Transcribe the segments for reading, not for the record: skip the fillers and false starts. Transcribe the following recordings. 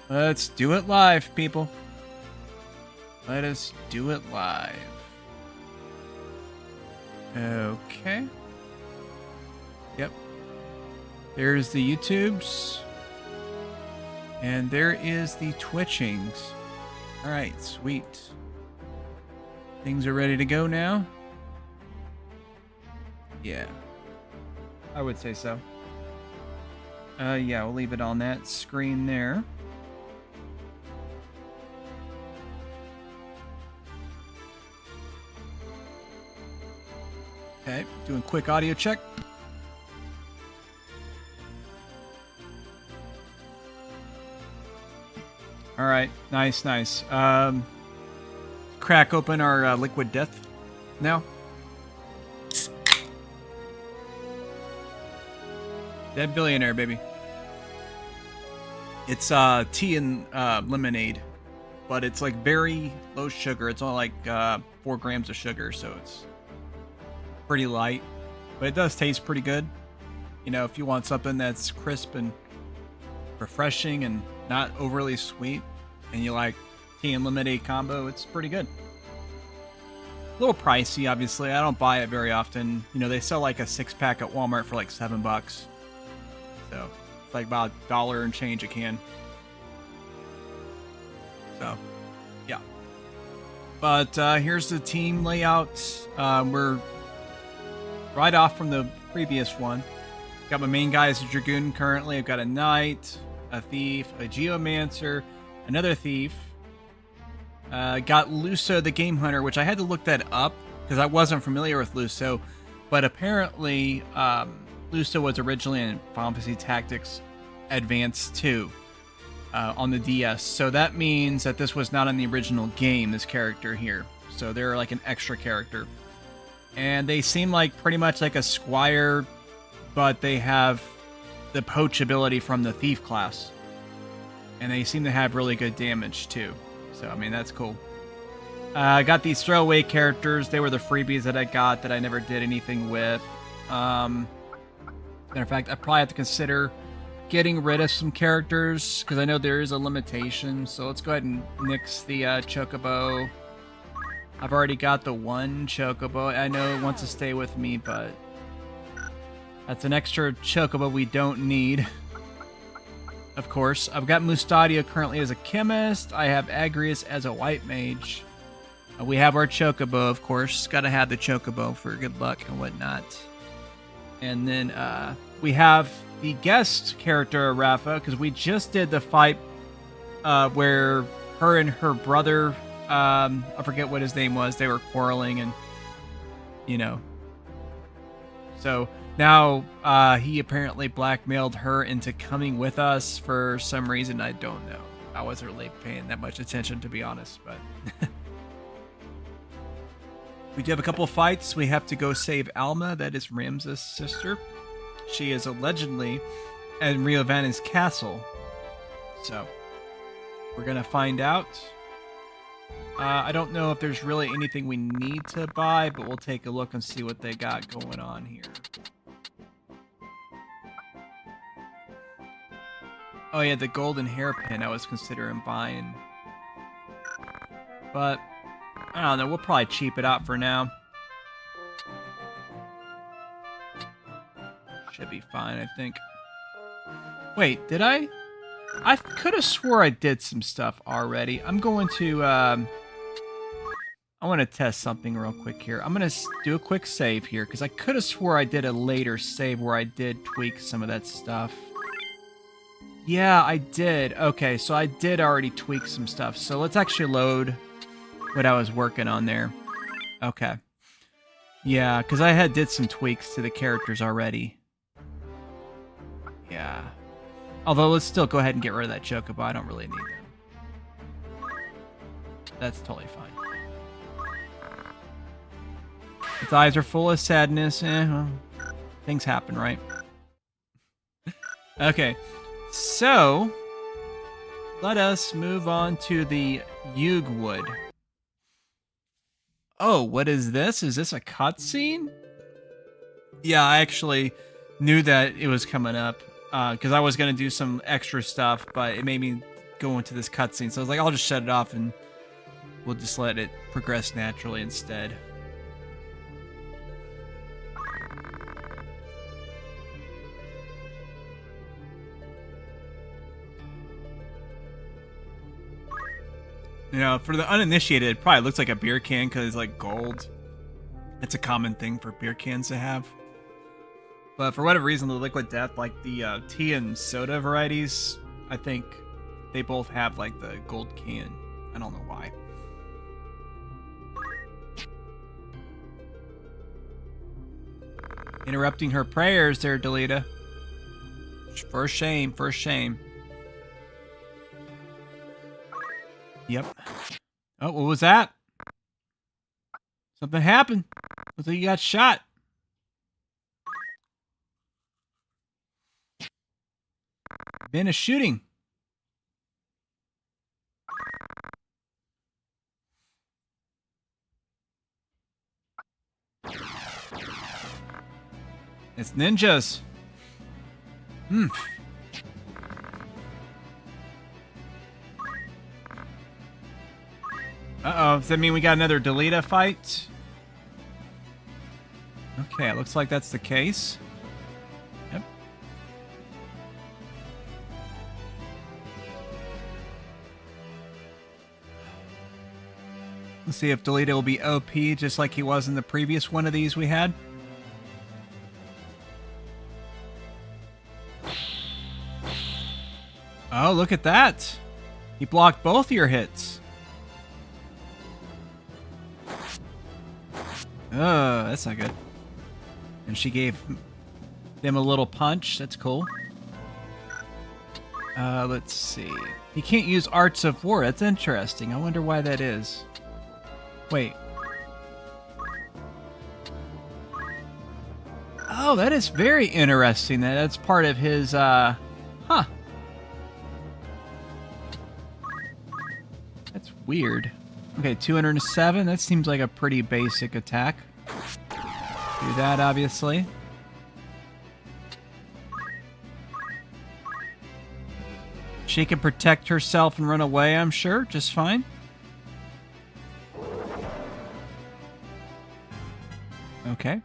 Let's do it live, people. Let us do it live. Okay. Yep. There's the YouTubes. And there is the Twitchings. Alright, sweet. Things are ready to go now. Yeah. I would say so. Yeah, we'll leave it on that screen there. Okay, doing quick audio check. All right, nice. Crack open our liquid death now. Dead Billionaire, baby. It's tea and lemonade, but it's like very low sugar. It's only like 4 grams of sugar, so it's pretty light, but it does taste pretty good. You know, if you want something that's crisp and refreshing and not overly sweet, and you like tea and lemonade combo, it's pretty good. A little pricey, obviously. I don't buy it very often. You know, they sell like a 6-pack at Walmart for like $7. So it's like about $1 and change a can. So, yeah. But here's the team layout. We're right off from the previous one. Got my main guy as a Dragoon currently. I've got a Knight, a Thief, a Geomancer, another Thief. Got Luso the Game Hunter, which I had to look that up because I wasn't familiar with Luso. But apparently, Luso was originally in Final Fantasy Tactics Advance 2 on the DS. So that means that this was not in the original game, this character here. So they're like an extra character. And they seem like pretty much like a Squire, but they have the poach ability from the Thief class. And they seem to have really good damage too. So, I mean, that's cool. I got these throwaway characters. They were the freebies that I got that I never did anything with. Matter of fact, I probably have to consider getting rid of some characters because I know there is a limitation. So let's go ahead and nix the Chocobo. I've already got the one Chocobo. I know it wants to stay with me, but that's an extra Chocobo we don't need. Of course. I've got Mustadio currently as a chemist. I have Agrius as a white mage. We have our Chocobo, of course. Gotta have the Chocobo for good luck and whatnot. And then we have the guest character, Rafa, because we just did the fight where her and her brother... I forget what his name was. They were quarreling and, you know. So now he apparently blackmailed her into coming with us for some reason. I don't know. I wasn't really paying that much attention, to be honest. But we do have a couple of fights. We have to go save Alma. That is Ramses' sister. She is allegedly at Rio Vanna's castle. So we're going to find out. I don't know if there's really anything we need to buy, but we'll take a look and see what they got going on here. Oh yeah, the golden hairpin I was considering buying. But, I don't know, we'll probably cheap it out for now. Should be fine, I think. Wait, did I? I could have swore I did some stuff already. I'm going to, I want to test something real quick here. I'm going to do a quick save here, because I could have swore I did a later save where I did tweak some of that stuff. Yeah, I did. Okay, so I did already tweak some stuff. So let's actually load what I was working on there. Okay. Yeah, because I did some tweaks to the characters already. Yeah. Although, let's still go ahead and get rid of that Chocobo. I don't really need them. That's totally fine. Its eyes are full of sadness. Well, things happen, right? Okay. So, let us move on to the Yugwood. Oh, what is this? Is this a cutscene? Yeah, I actually knew that it was coming up. Because I was going to do some extra stuff, but it made me go into this cutscene. So I was like, I'll just shut it off and we'll just let it progress naturally instead. You know, for the uninitiated, it probably looks like a beer can because it's like gold. It's a common thing for beer cans to have. But for whatever reason, the Liquid Death, like the tea and soda varieties, I think they both have like the gold can. I don't know why. Interrupting her prayers there, Delita. For shame, for shame. Yep. Oh, what was that? Something happened. Looks like you got shot. Been a shooting. It's ninjas. Hmm. Uh-oh, does that mean we got another Delita fight? Okay, it looks like that's the case. Yep. Let's see if Delita will be OP just like he was in the previous one of these we had. Oh, look at that. He blocked both your hits. That's not good. And she gave them a little punch. That's cool. Let's see. He can't use Arts of War. That's interesting. I wonder why that is. Wait. Oh, that is very interesting. That's part of his, Huh. That's weird. Okay, 207. That seems like a pretty basic attack. Do that, obviously. She can protect herself and run away, I'm sure, just fine. Okay.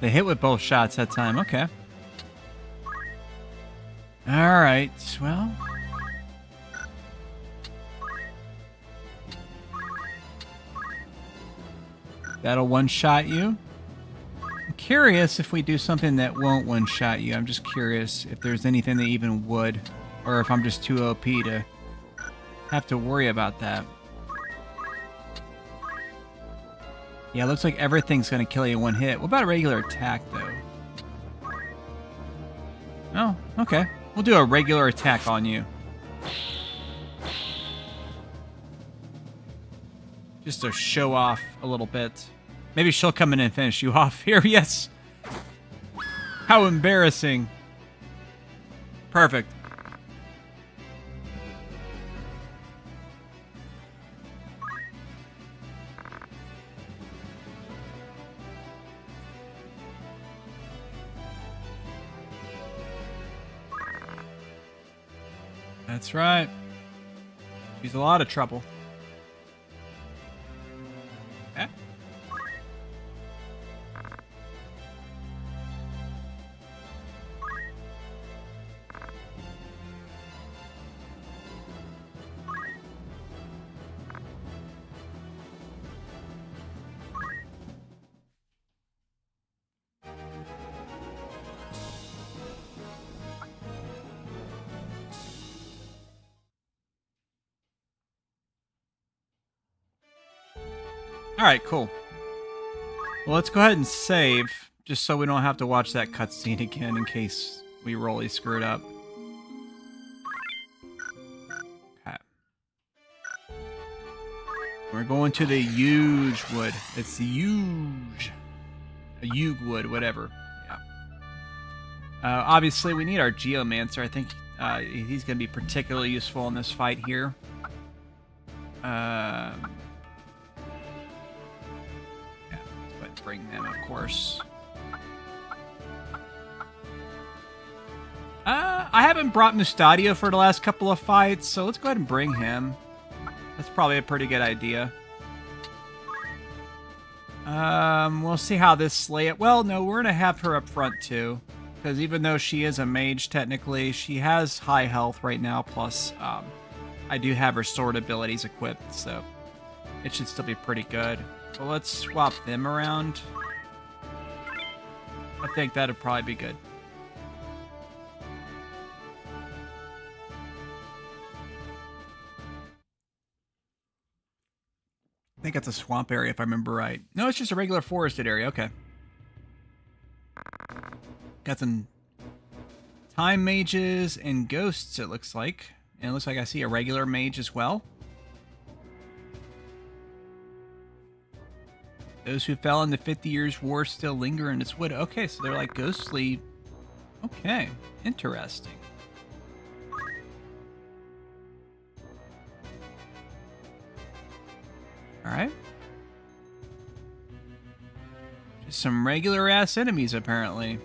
They hit with both shots that time. Okay. Alright, well. That'll one-shot you. I'm curious if we do something that won't one-shot you. I'm just curious if there's anything that even would. Or if I'm just too OP to have to worry about that. Yeah, it looks like everything's going to kill you in one hit. What about a regular attack, though? Oh, okay. We'll do a regular attack on you. Just to show off a little bit. Maybe she'll come in and finish you off here. Yes. How embarrassing. Perfect. That's right. She's a lot of trouble. Okay. Alright, cool. Well, let's go ahead and save, just so we don't have to watch that cutscene again in case we really screwed up. Okay. We're going to the huge wood. It's the huge. A huge wood, whatever. Yeah. Obviously, we need our Geomancer. I think he's going to be particularly useful in this fight here. bring them, of course. I haven't brought Mustadio for the last couple of fights, so let's go ahead and bring him. That's probably a pretty good idea. We'll see how this layout... Well, no, we're going to have her up front, too. Because even though she is a mage, technically, she has high health right now, plus, I do have her sword abilities equipped, so it should still be pretty good. So let's swap them around. I think that'd probably be good. I think it's a swamp area, if I remember right. No, it's just a regular forested area. Okay. Got some time mages and ghosts, it looks like. And it looks like I see a regular mage as well. Those who fell in the 50 Years' War still linger in its wood. Okay, so they're like ghostly. Okay, interesting. Alright. Just some regular-ass enemies, apparently.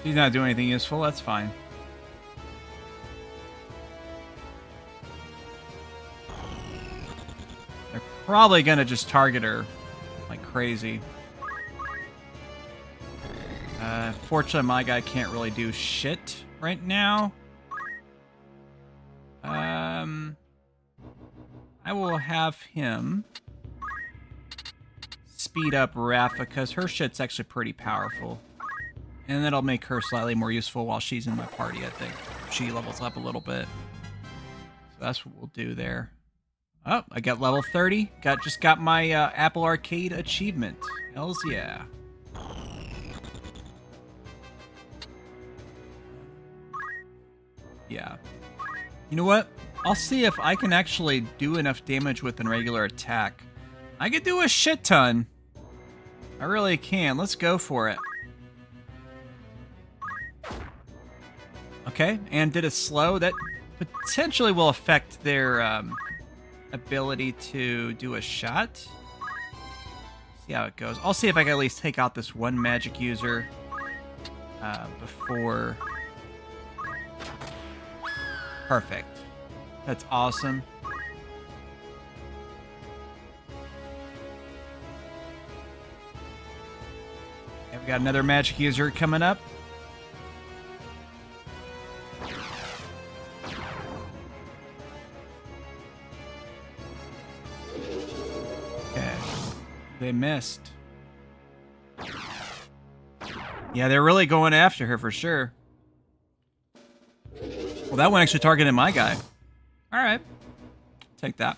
She's not doing anything useful, that's fine. They're probably gonna just target her like crazy. Fortunately, my guy can't really do shit right now. I will have him speed up Rafa, because her shit's actually pretty powerful. And that'll make her slightly more useful while she's in my party, I think. She levels up a little bit. So that's what we'll do there. Oh, I got level 30. Just got my Apple Arcade achievement. Hells yeah. Yeah. You know what? I'll see if I can actually do enough damage with a regular attack. I could do a shit ton. I really can. Let's go for it. Okay, and did a slow. That potentially will affect their ability to do a shot. See how it goes. I'll see if I can at least take out this one magic user before... Perfect. That's awesome. Okay, we got another magic user coming up. They missed. Yeah, they're really going after her for sure. Well, that one actually targeted my guy. All right. Take that.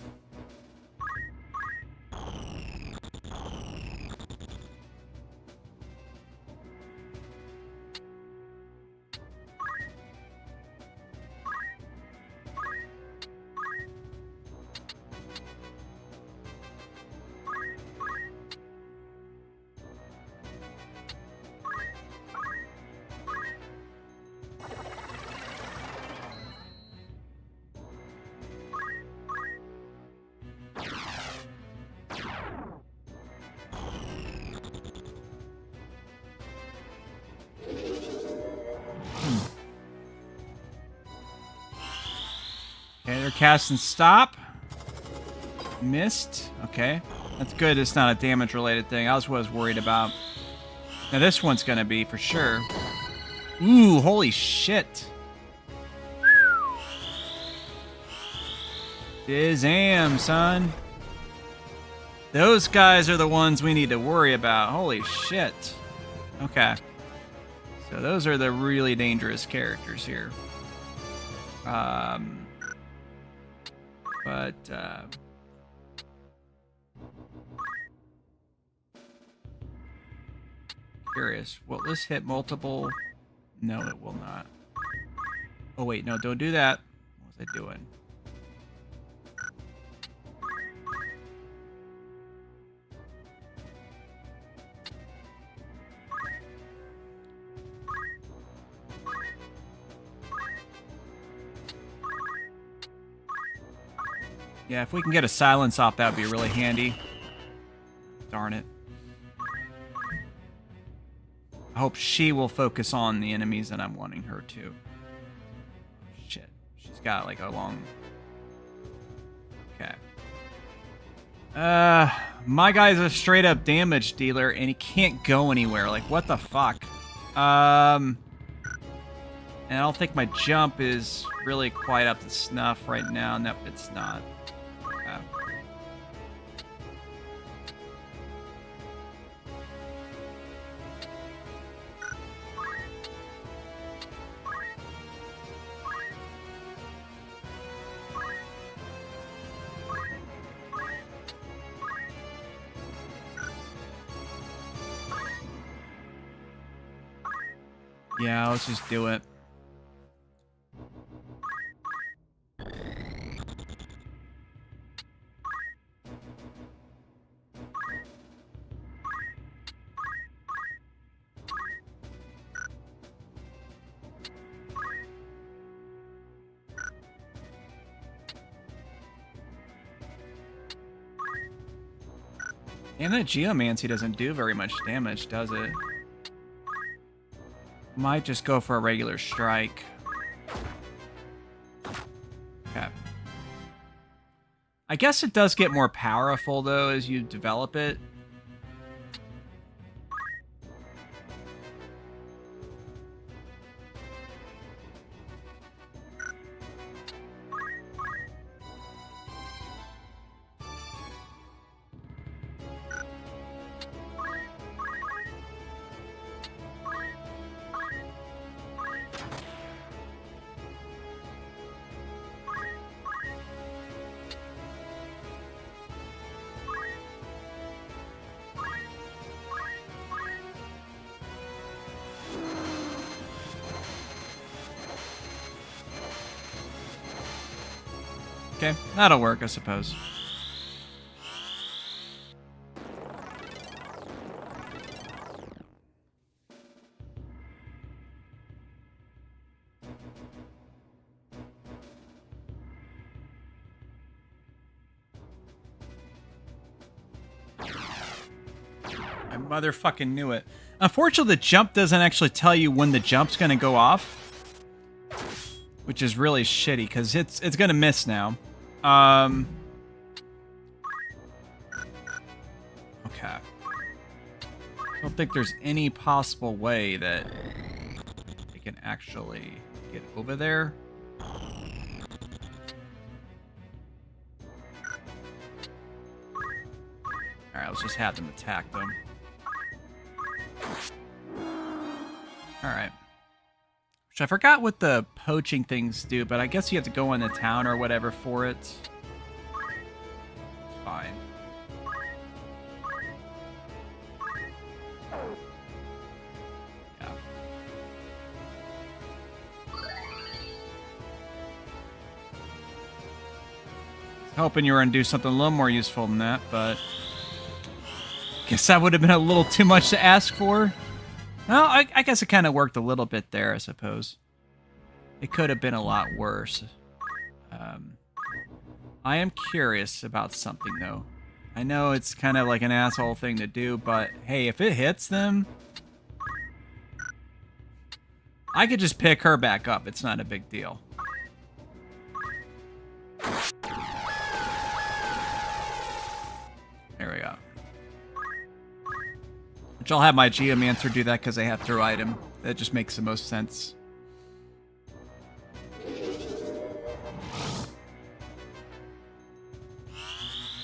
Okay, they're casting stop. Missed. Okay. That's good. It's not a damage-related thing. That's what I was worried about. Now this one's gonna be for sure. Ooh, holy shit. Dizam, son. Those guys are the ones we need to worry about. Holy shit. Okay. So those are the really dangerous characters here. Curious. Will this hit multiple No, it will not. Oh, wait. No, don't do that. What was I doing? Yeah, if we can get a silence off, that would be really handy. Darn it. I hope she will focus on the enemies that I'm wanting her to. Shit. She's got like a long... Okay. My guy's a straight up damage dealer and he can't go anywhere. Like, what the fuck? And I don't think my jump is really quite up to snuff right now. Nope, it's not. Okay. Yeah, let's just do it. And that Geomancy doesn't do very much damage, does it? Might just go for a regular strike. Okay. I guess it does get more powerful, though, as you develop it. Okay, that'll work, I suppose. I motherfucking knew it. Unfortunately, the jump doesn't actually tell you when the jump's gonna go off, which is really shitty because it's gonna miss now. Okay. I don't think there's any possible way that it can actually get over there. Alright, let's just have them attack them. Alright. Which I forgot what the poaching things do, but I guess you have to go into town or whatever for it. It's fine. Yeah. Hoping you were going to do something a little more useful than that, but... guess that would have been a little too much to ask for. Well, I guess it kind of worked a little bit there, I suppose. It could have been a lot worse. I am curious about something, though. I know it's kind of like an asshole thing to do, but hey, if it hits them... I could just pick her back up. It's not a big deal. There we go. Which I'll have my Geomancer do that because I have throw item. That just makes the most sense.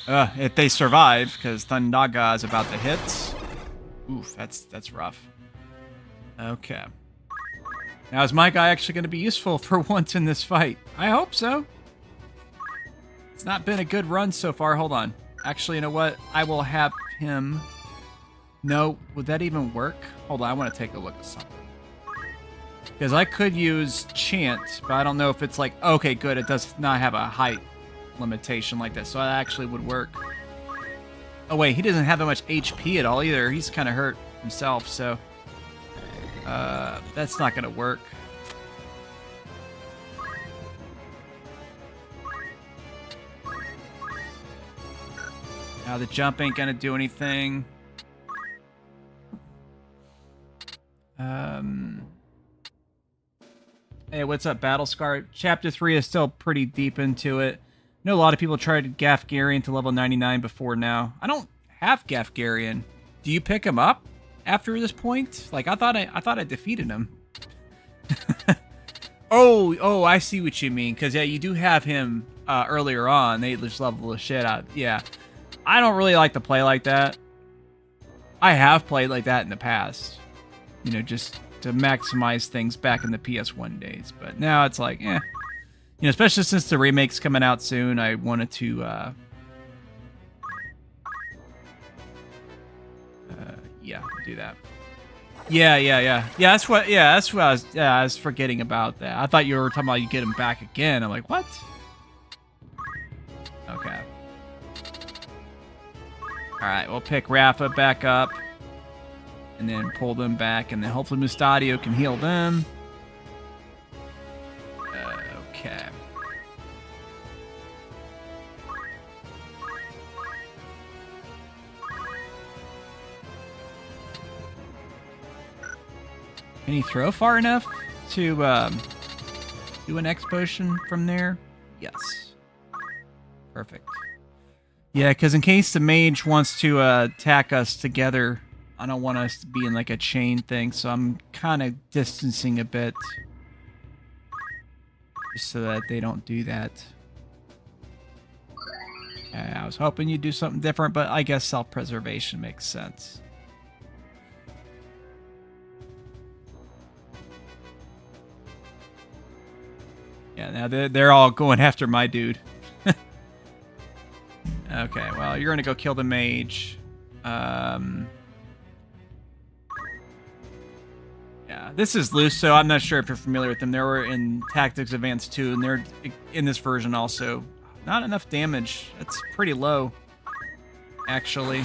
If they survive, because Thundaga is about to hit. Oof, that's rough. Okay. Now, is my guy actually going to be useful for once in this fight? I hope so. It's not been a good run so far. Hold on. Actually, you know what? I will have him... No, would that even work? Hold on, I want to take a look at something. Because I could use Chant, but I don't know if it's like... Okay, good. It does not have a height limitation like that, so that actually would work. Oh, wait. He doesn't have that much HP at all either. He's kind of hurt himself, so... that's not going to work. Now the jump ain't going to do anything. Hey, what's up, Battlescar? Chapter 3 is still pretty deep into it. I know a lot of people tried Gafgarian to level 99 before now. I don't have Gafgarian. Do you pick him up after this point? Like, I thought I defeated him. Oh, I see what you mean. Because, yeah, you do have him earlier on. They just level the shit out. Yeah. I don't really like to play like that. I have played like that in the past. You know, just to maximize things back in the PS1 days. But now it's like, eh. You know, especially since the remake's coming out soon, I wanted to, yeah, do that. Yeah, that's what I was forgetting about that. I thought you were talking about you get him back again. I'm like, what? Okay. Alright, we'll pick Rafa back up. And then pull them back, and then hopefully Mustadio can heal them. Okay. Can he throw far enough to do an X potion from there? Yes. Perfect. Yeah, because in case the mage wants to attack us together, I don't want us to be in like a chain thing, so I'm kind of distancing a bit. Just so that they don't do that. I was hoping you'd do something different, but I guess self-preservation makes sense. Yeah, now they're all going after my dude. Okay, well, you're going to go kill the mage. Yeah, this is Luso. I'm not sure if you're familiar with them. They were in Tactics Advance 2, and they're in this version also. Not enough damage. That's pretty low, actually.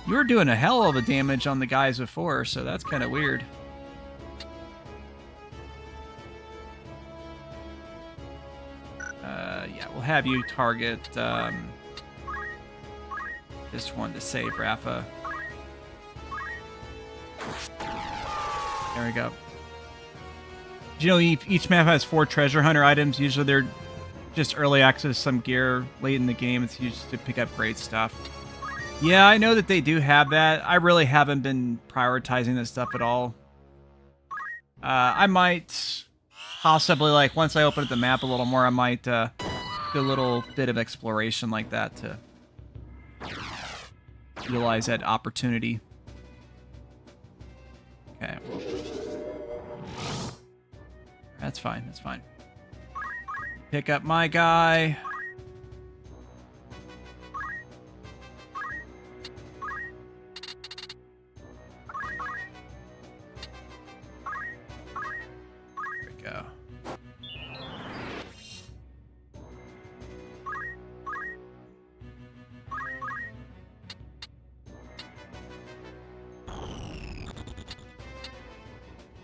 You were doing a hell of a damage on the guys before, so that's kind of weird. Yeah, we'll have you target this one to save Rafa. There we go. Do you know each map has 4 treasure hunter items? Usually they're just early access some gear late in the game. It's used to pick up great stuff. Yeah, I know that they do have that. I really haven't been prioritizing this stuff at all. I might possibly, like, once I open up the map a little more, I might do a little bit of exploration like that to utilize that opportunity. Okay. That's fine, that's fine. Pick up my guy. There we go.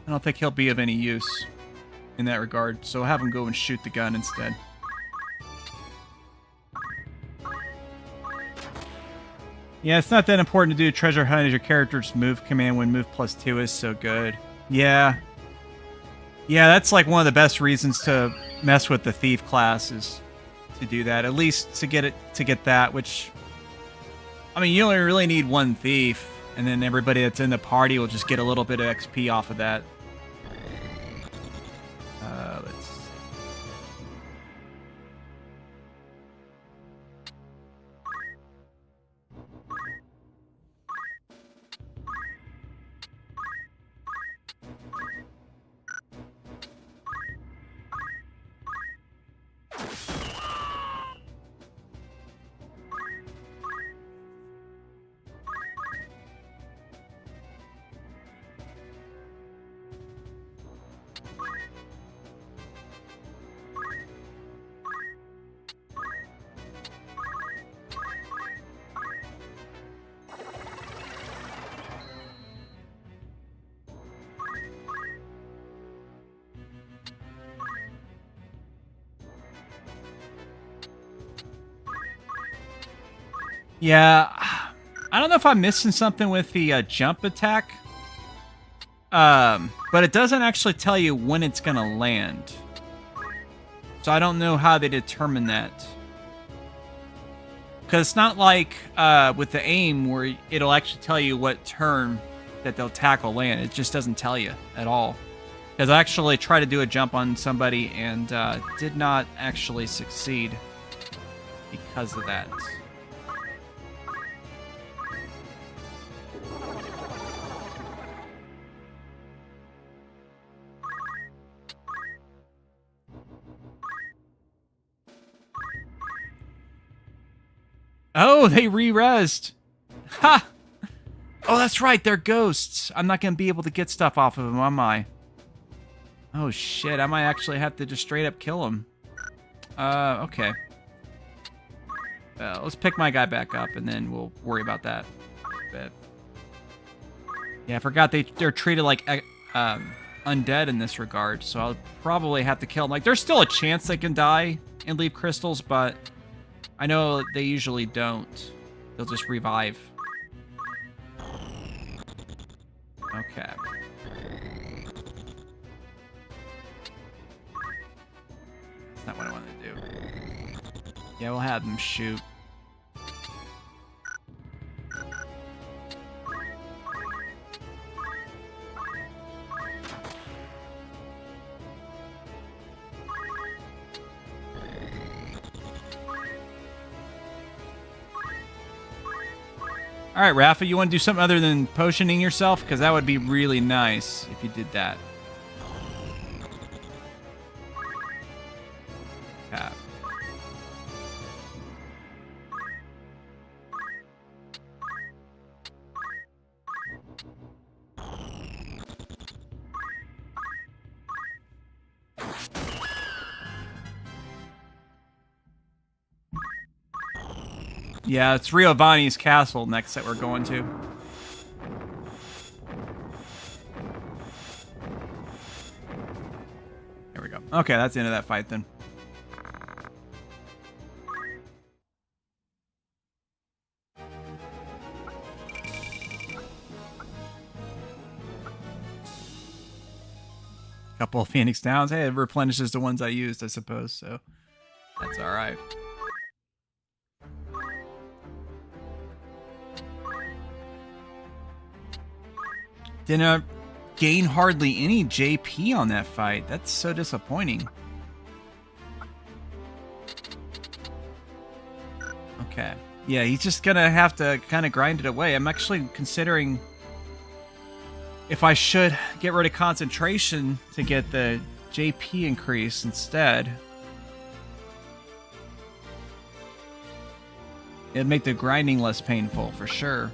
I don't think he'll be of any use in that regard, so have him go and shoot the gun instead. Yeah, it's not that important to do treasure hunt as your character's move command when move +2 is so good. Yeah. Yeah, that's like one of the best reasons to mess with the thief class is to do that. At least to get that, which, I mean, you only really need one thief, and then everybody that's in the party will just get a little bit of XP off of that. Let's see. Yeah, I don't know if I'm missing something with the jump attack. But it doesn't actually tell you when it's gonna land. So I don't know how they determine that. Because it's not like with the aim where it'll actually tell you what turn that they'll tackle land. It just doesn't tell you at all. Because I actually tried to do a jump on somebody and did not actually succeed because of that. Oh, they re-resed. Ha! Oh, that's right. They're ghosts. I'm not going to be able to get stuff off of them, am I? Oh, shit. I might actually have to just straight up kill them. Okay. Let's pick my guy back up, and then we'll worry about that. But yeah, I forgot they're treated like undead in this regard, so I'll probably have to kill them. Like, there's still a chance they can die and leave crystals, but I know they usually don't. They'll just revive. Okay. That's not what I wanted to do. Yeah, we'll have them shoot. All right, Rafa, you want to do something other than potioning yourself? Because that would be really nice if you did that. Yeah. Yeah, it's Rio Vani's castle next that we're going to. There we go. Okay, that's the end of that fight then. Couple of Phoenix Downs. Hey, it replenishes the ones I used, I suppose, so that's all right. Didn't gain hardly any JP on that fight. That's so disappointing. Okay. Yeah, he's just gonna have to kind of grind it away. I'm actually considering if I should get rid of concentration to get the JP increase instead. It'd make the grinding less painful, for sure.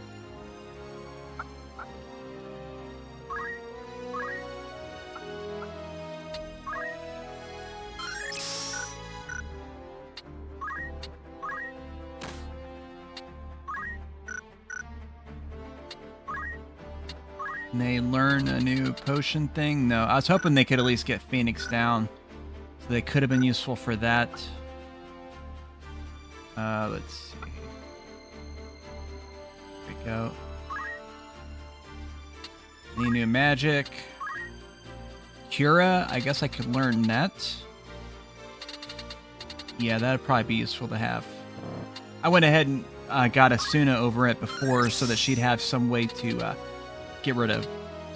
Can they learn a new potion thing? No, I was hoping they could at least get Phoenix down. So they could have been useful for that. Let's see. There we go. Any new magic? Cura, I guess I could learn that. Yeah, that'd probably be useful to have. I went ahead and got Asuna over it before so that she'd have some way to get rid of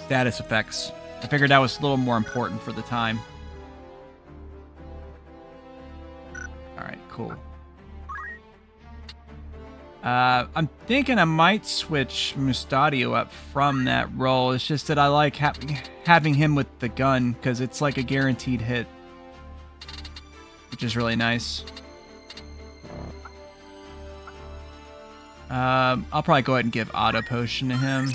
status effects. I figured that was a little more important for the time. Alright, cool. I'm thinking I might switch Mustadio up from that role. It's just that I like having him with the gun because it's like a guaranteed hit, which is really nice. I'll probably go ahead and give Auto Potion to him.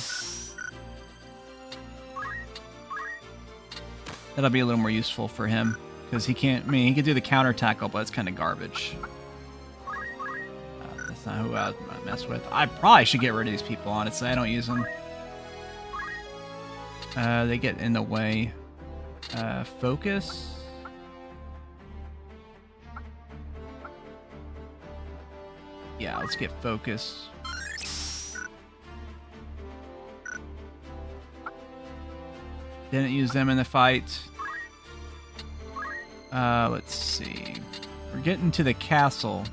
That'll be a little more useful for him. Because he can't... I mean, he could do the counter tackle, but it's kind of garbage. That's not who I was going to mess with. I probably should get rid of these people, honestly. I don't use them. They get in the way. Focus. Yeah, let's get focus. Didn't use them in the fight. Let's see. We're getting to the castle.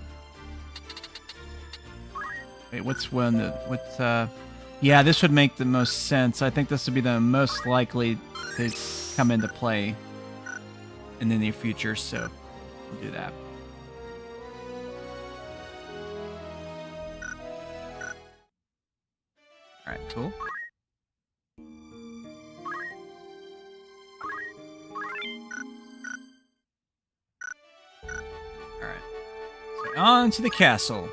Wait, what's one that... What's, yeah, this would make the most sense. I think this would be the most likely to come into play in the near future, so we'll do that. Alright, cool. Alright. So on to the castle.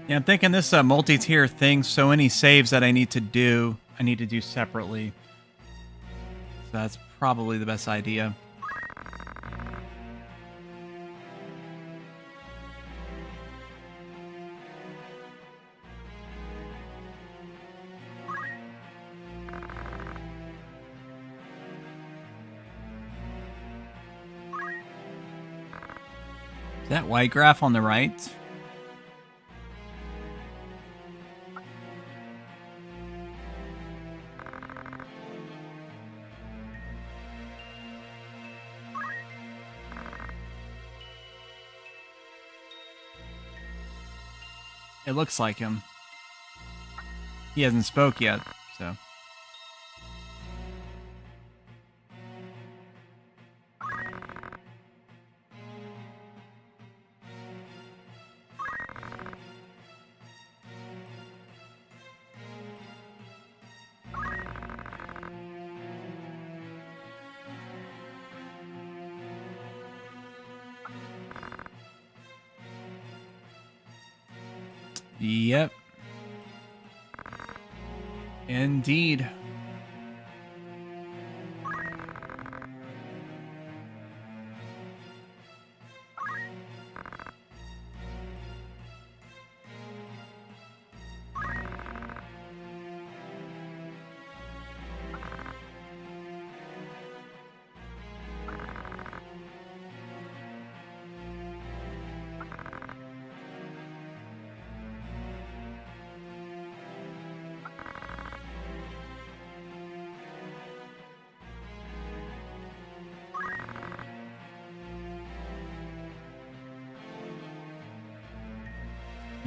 Yeah, I'm thinking this multi-tier thing, so any saves that I need to do separately. So that's probably the best idea. Is that white graph on the right? It looks like him. He hasn't spoke yet, so. Yep. Indeed.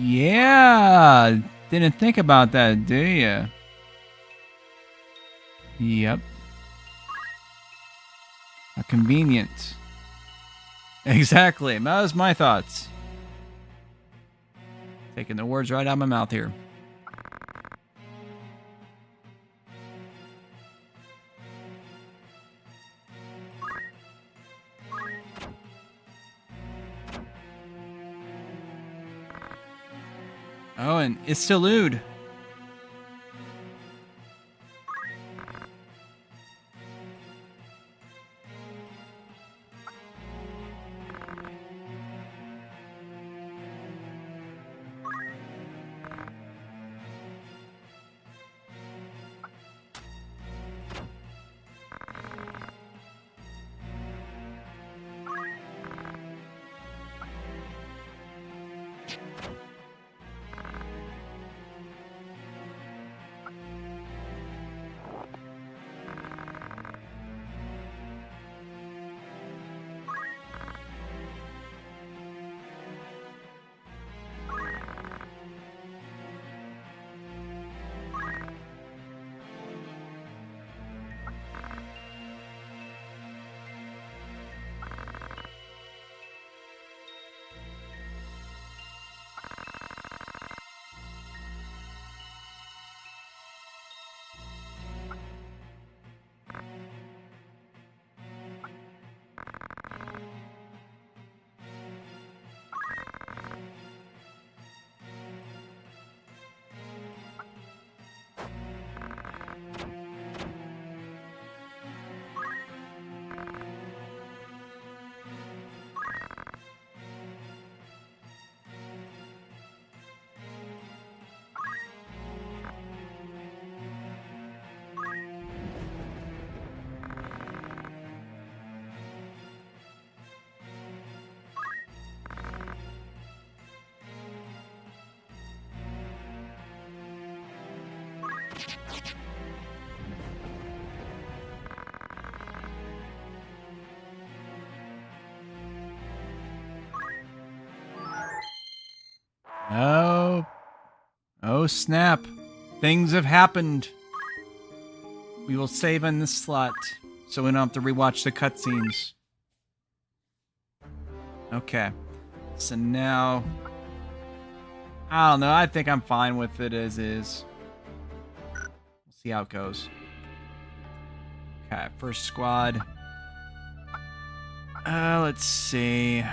Yeah, didn't think about that, do you? Yep. How convenient. Exactly. That was my thoughts. Taking the words right out of my mouth here. Oh, and it's Salud. Oh. Oh, snap. Things have happened. We will save in this slot, so we don't have to rewatch the cutscenes. Okay. So now... I don't know. I think I'm fine with it as is. We'll see how it goes. Okay, first squad. Let's see.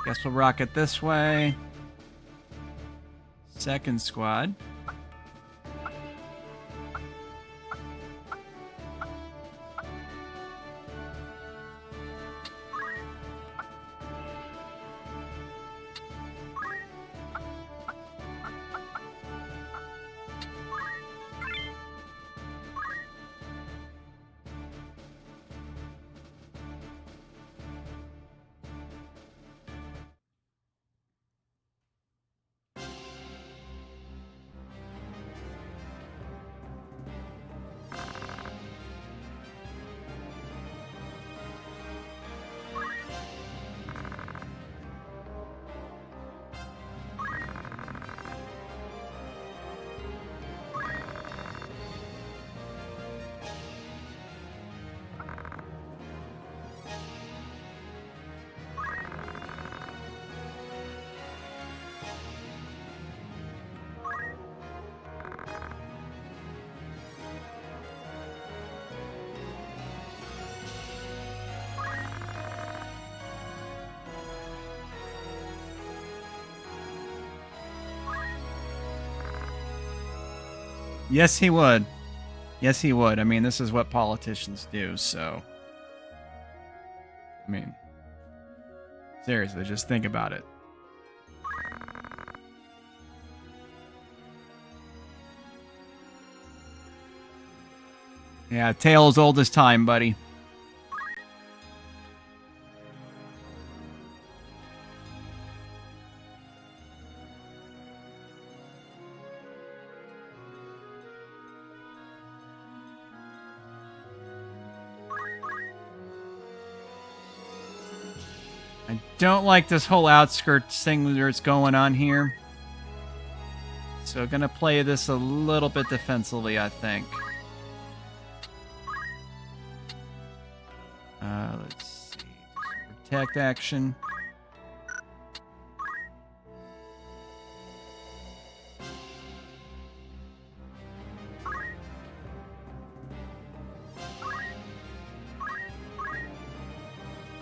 Guess we'll rock it this way. Second squad. Yes, he would. Yes, he would. I mean, this is what politicians do, so... I mean... Seriously, just think about it. Yeah, tale as old as time, buddy. I don't like this whole outskirts thing that's going on here. So I'm gonna play this a little bit defensively, I think. Let's see. Protect action.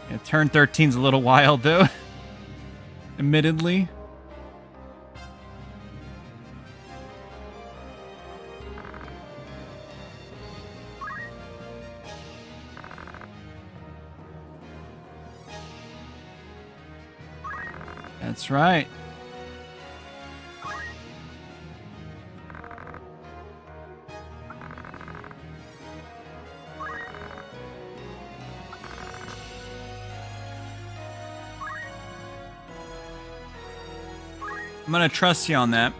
Yeah, turn 13's a little wild, though. Admittedly. That's right. I'm going to trust you on that.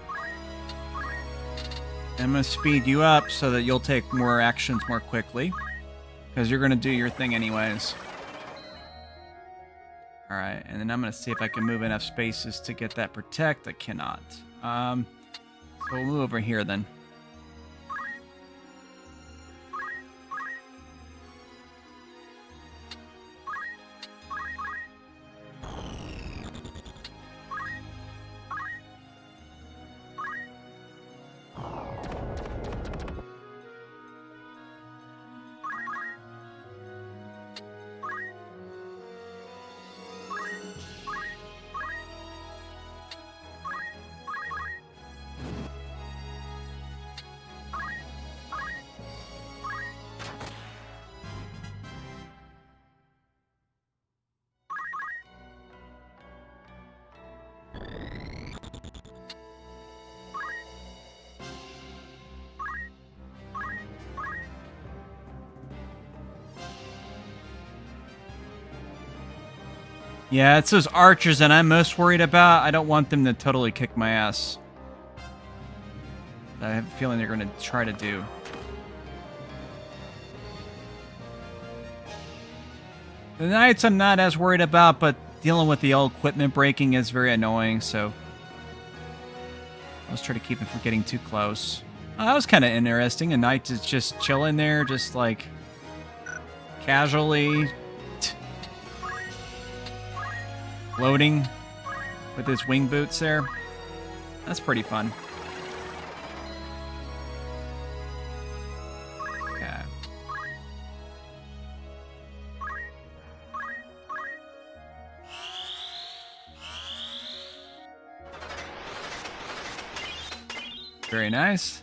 I'm going to speed you up so that you'll take more actions more quickly. Because you're going to do your thing anyways. Alright, and then I'm going to see if I can move enough spaces to get that protect. I cannot. So we'll move over here then. Yeah, it's those archers that I'm most worried about. I don't want them to totally kick my ass. I have a feeling they're going to try to do. The knights I'm not as worried about, but dealing with the old equipment breaking is very annoying, so Let's try to keep him from getting too close. Oh, that was kind of interesting. A knight is just chilling there, just like casually floating with his wing boots there. That's pretty fun. Okay. Very nice.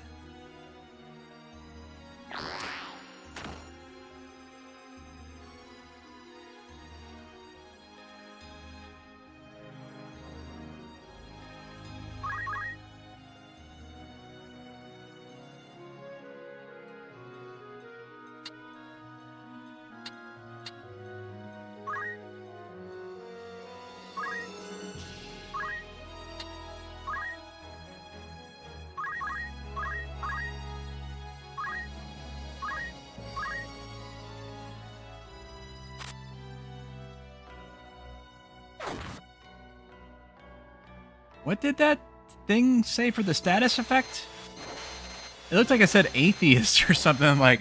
What did that thing say for the status effect? It looked like I said atheist or something. I'm like,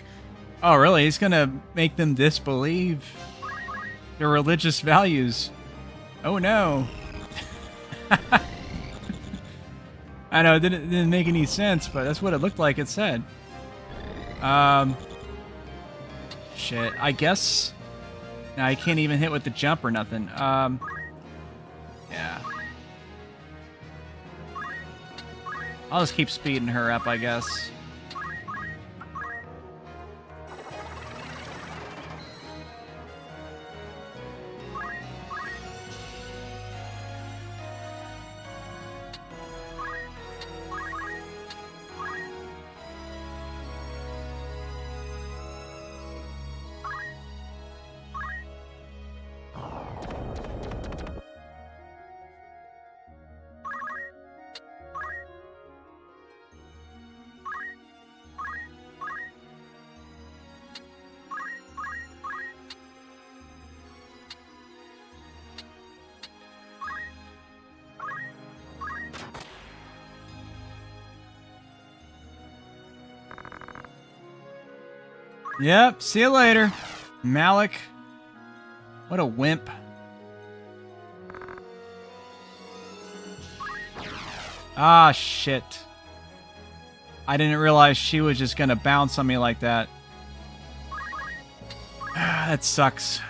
oh, really? He's gonna make them disbelieve their religious values. Oh, no. I know, it didn't make any sense, but that's what it looked like it said. Shit. I guess... Now, I can't even hit with the jump or nothing. Yeah. I'll just keep speeding her up, I guess. Yep, see you later, Malik. What a wimp. Ah, shit. I didn't realize she was just gonna bounce on me like that. That sucks.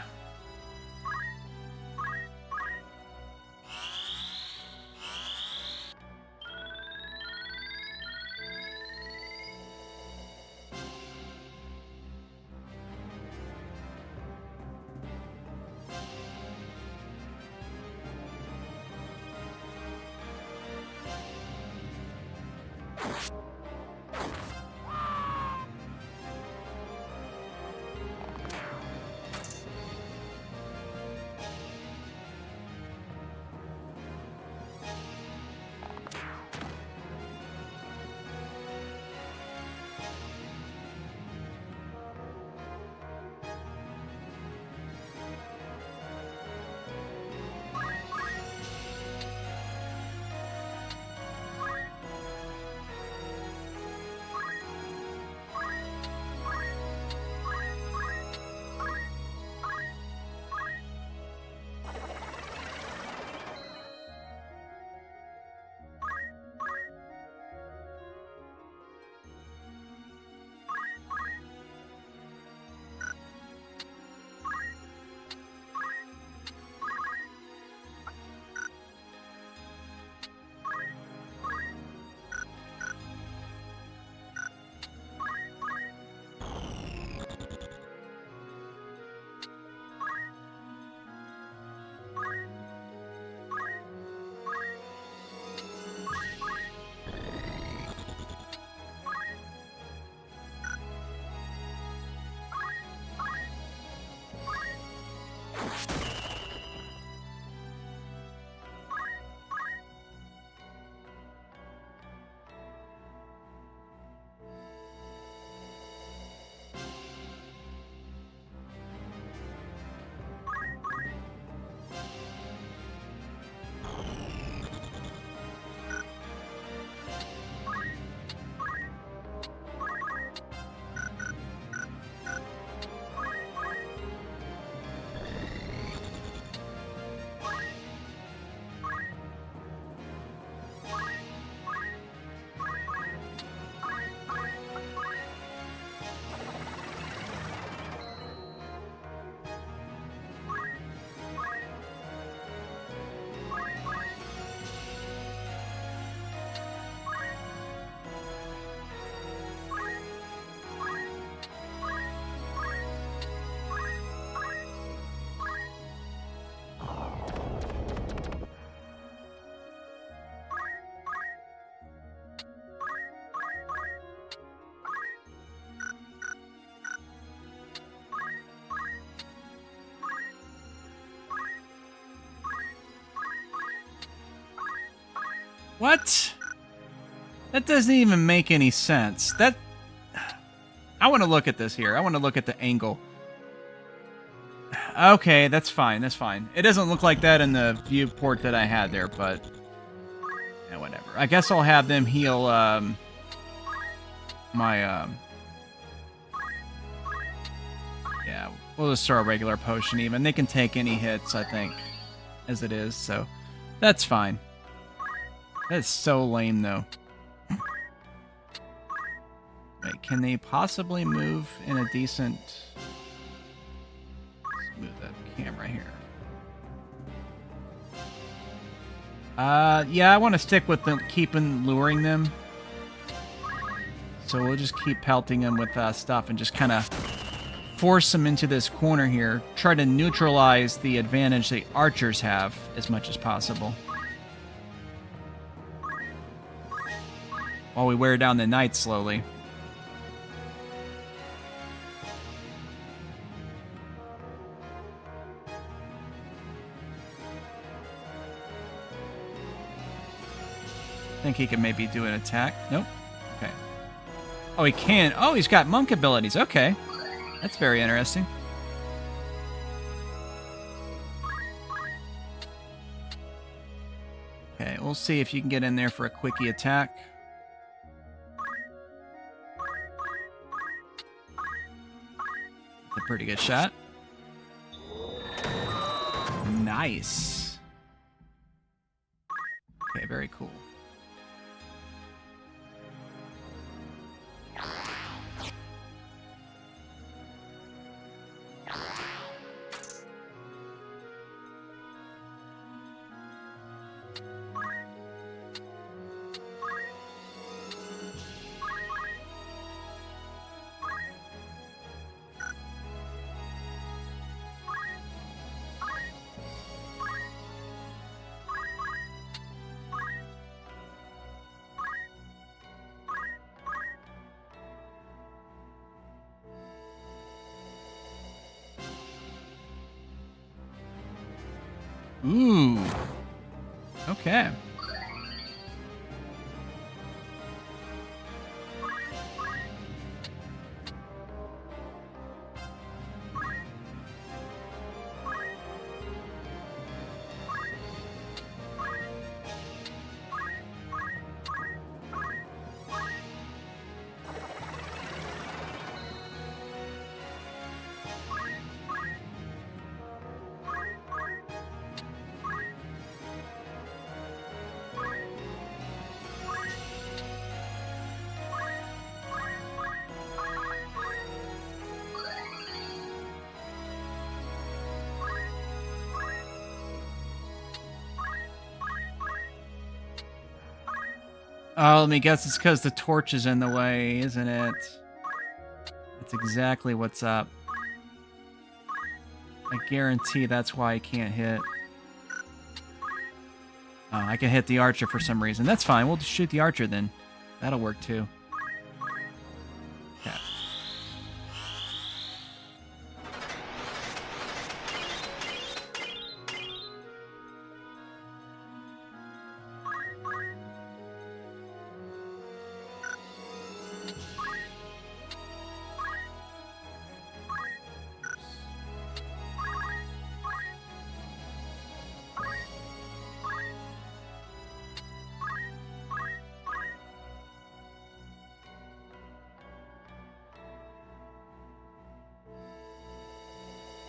What? That doesn't even make any sense. That... I want to look at this here. I want to look at the angle. Okay, that's fine. That's fine. It doesn't look like that in the viewport that I had there, but... yeah, whatever. I guess I'll have them heal, my, yeah, we'll just throw a regular potion even. They can take any hits, I think, as it is, so that's fine. That's so lame, though. Wait, can they possibly move in a decent... let's move that camera here. Yeah, I want to stick with them, luring them. So we'll just keep pelting them with stuff and just kind of force them into this corner here. Try to neutralize the advantage the archers have as much as possible. While we wear down the knights slowly. I think he can maybe do an attack. Nope. Okay. Oh, he can. Oh, he's got monk abilities. Okay. That's very interesting. Okay, we'll see if you can get in there for a quickie attack. That's a pretty good shot. Nice. Okay, very cool. Ooh. Okay. Oh, let me guess. It's because the torch is in the way, isn't it? That's exactly what's up. I guarantee that's why I can't hit. Oh, I can hit the archer for some reason. That's fine. We'll just shoot the archer then. That'll work too. Okay.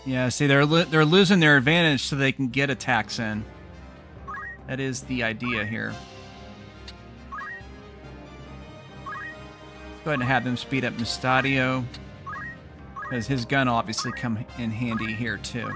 Yeah, see, they're losing their advantage so they can get attacks in. That is the idea here. Let's go ahead and have them speed up Mustadio, because his gun will obviously come in handy here too.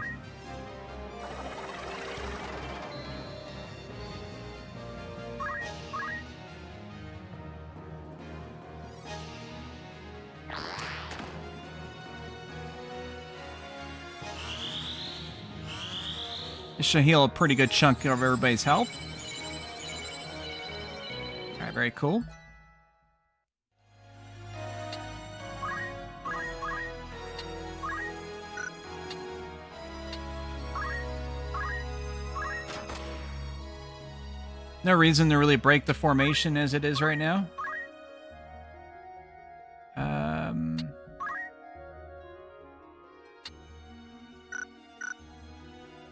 This should heal a pretty good chunk of everybody's health. Alright, very cool. No reason to really break the formation as it is right now.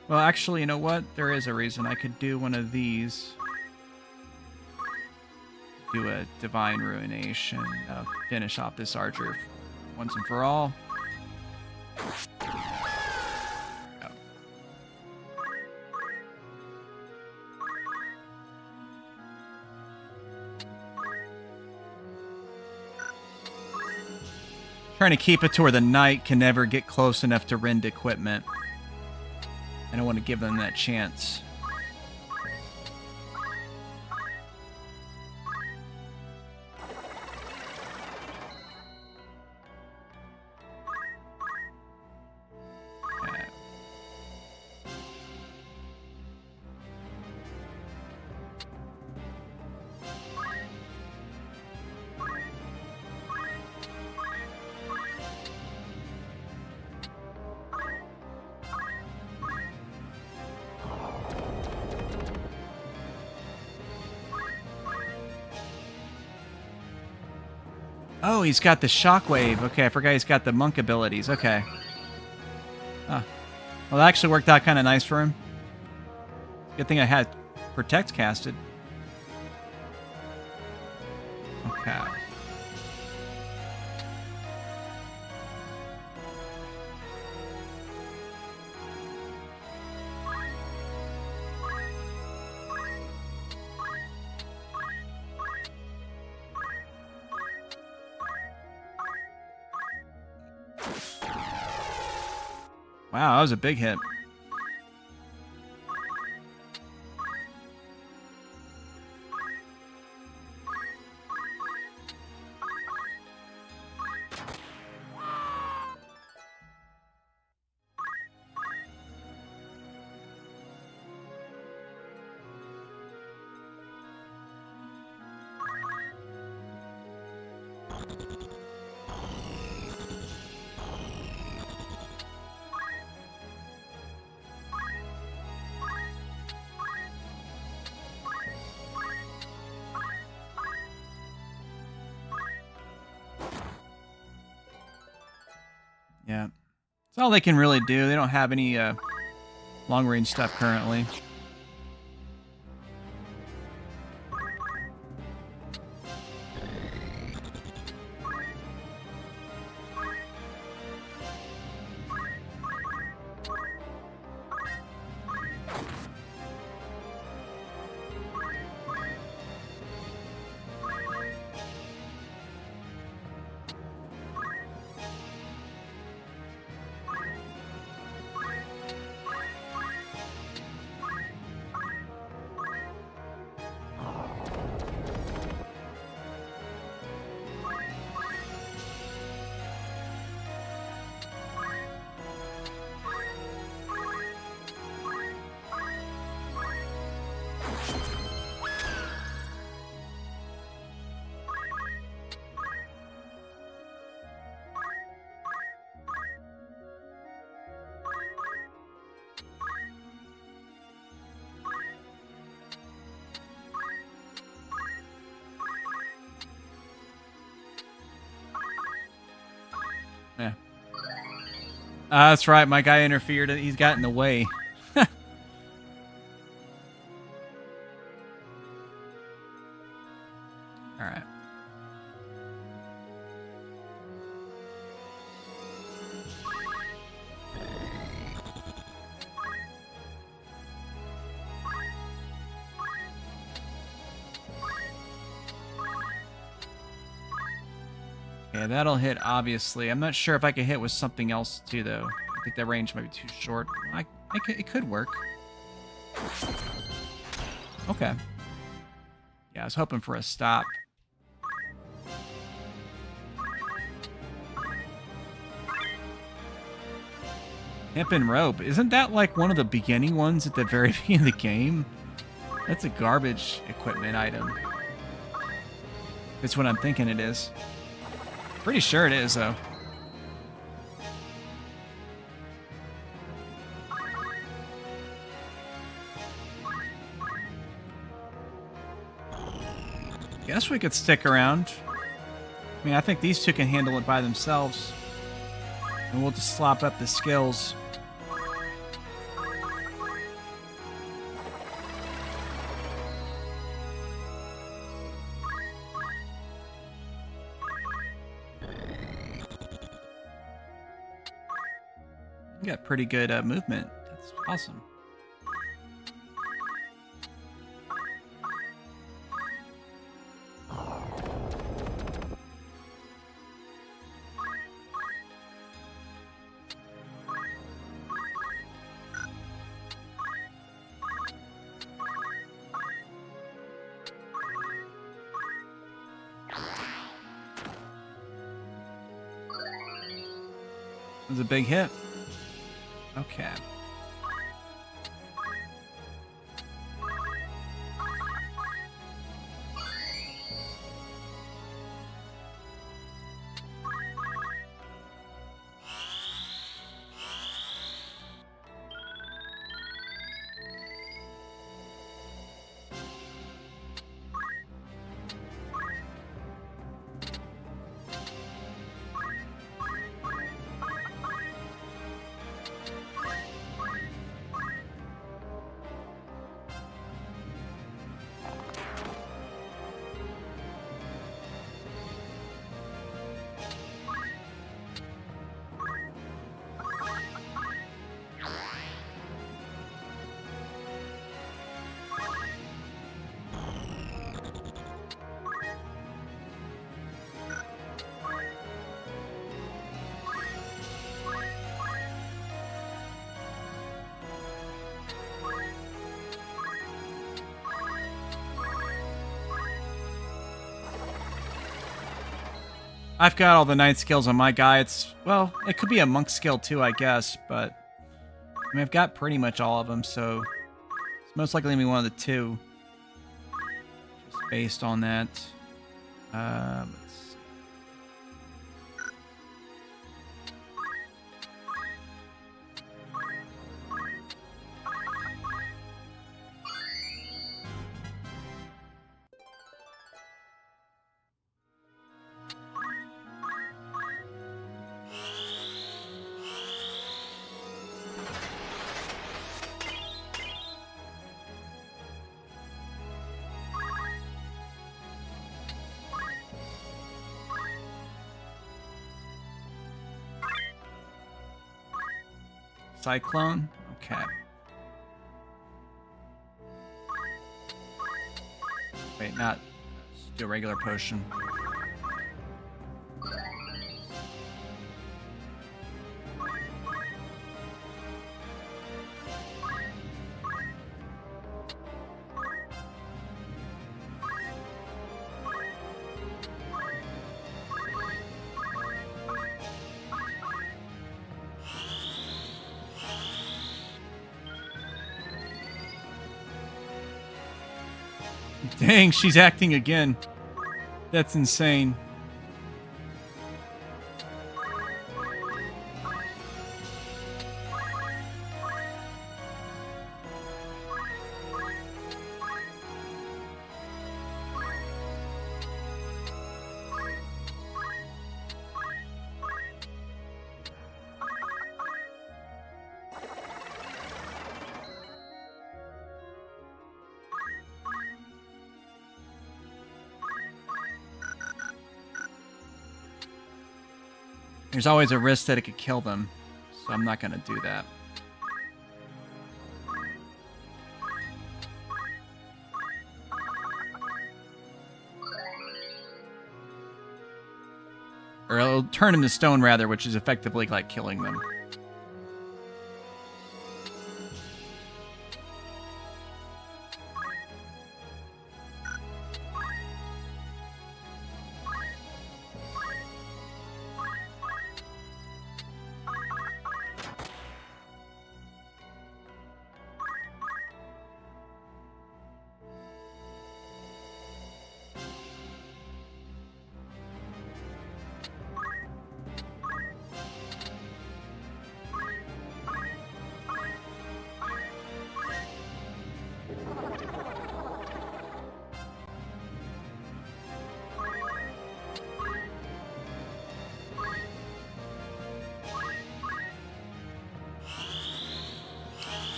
Well, actually, you know what? There is a reason. I could do one of these. Do a Divine Ruination. Finish off this archer once and for all. Trying to keep it to where the knight can never get close enough to rend equipment. I don't want to give them that chance. Oh, he's got the shockwave. Okay, I forgot he's got the monk abilities. Okay. Huh. Well, that actually worked out kind of nice for him. Good thing I had Protect casted. Okay. Wow, that was a big hit. Yeah. That's all they can really do. They don't have any long-range stuff currently. Yeah. That's right. My guy interfered. He's got in the way. All right. Yeah, that'll hit, obviously. I'm not sure if I can hit with something else, too, though. I think that range might be too short. It could work. Okay. Yeah, I was hoping for a stop. Hemp and rope. Isn't that like one of the beginning ones at the very beginning of the game? That's a garbage equipment item. That's what I'm thinking it is. Pretty sure it is, though. Guess we could stick around. I mean, I think these two can handle it by themselves. And we'll just slop up the skills. You got pretty good movement. That's awesome. It was a big hit. Okay. I've got all the knight skills on my guy. It's, well, it could be a monk skill too, I guess, but I mean, I've got pretty much all of them, so it's most likely going to be one of the two. Just based on that. Let's see. Cyclone? Okay. Wait, not... Let's do a regular potion. Dang, she's acting again. That's insane. There's always a risk that it could kill them, so I'm not going to do that. Or it'll turn them to stone, rather, which is effectively like killing them.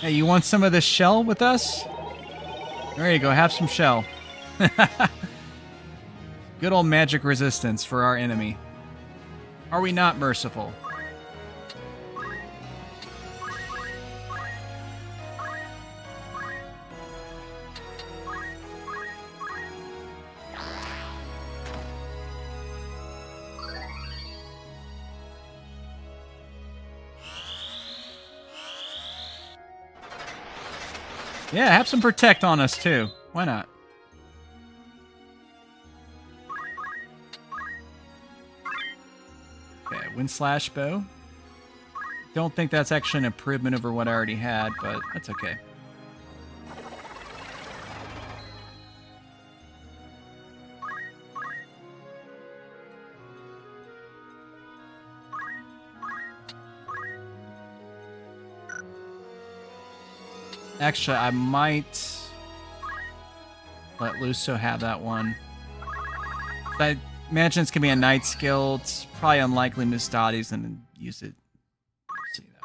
Hey, you want some of this shell with us? There you go, have some shell. Good old magic resistance for our enemy. Are we not merciful? Yeah, have some protect on us too. Why not? Okay, wind slash bow. Don't think that's actually an improvement over what I already had, but that's okay. Actually, I might let Luso have that one. I imagine it's going to be a night skill. It's probably unlikely Miss Dottie's going to use it. Let's see that.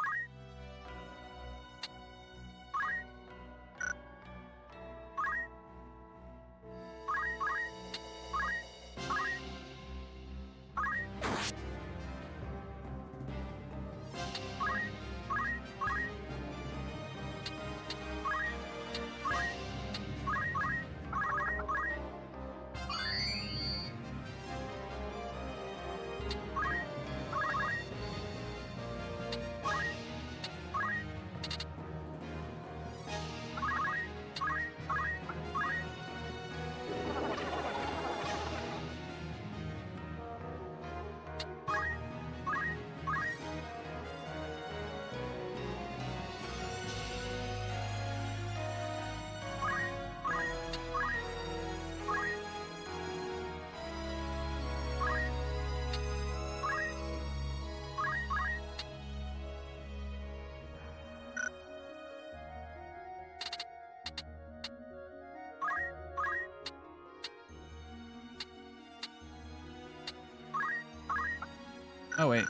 Oh, wait.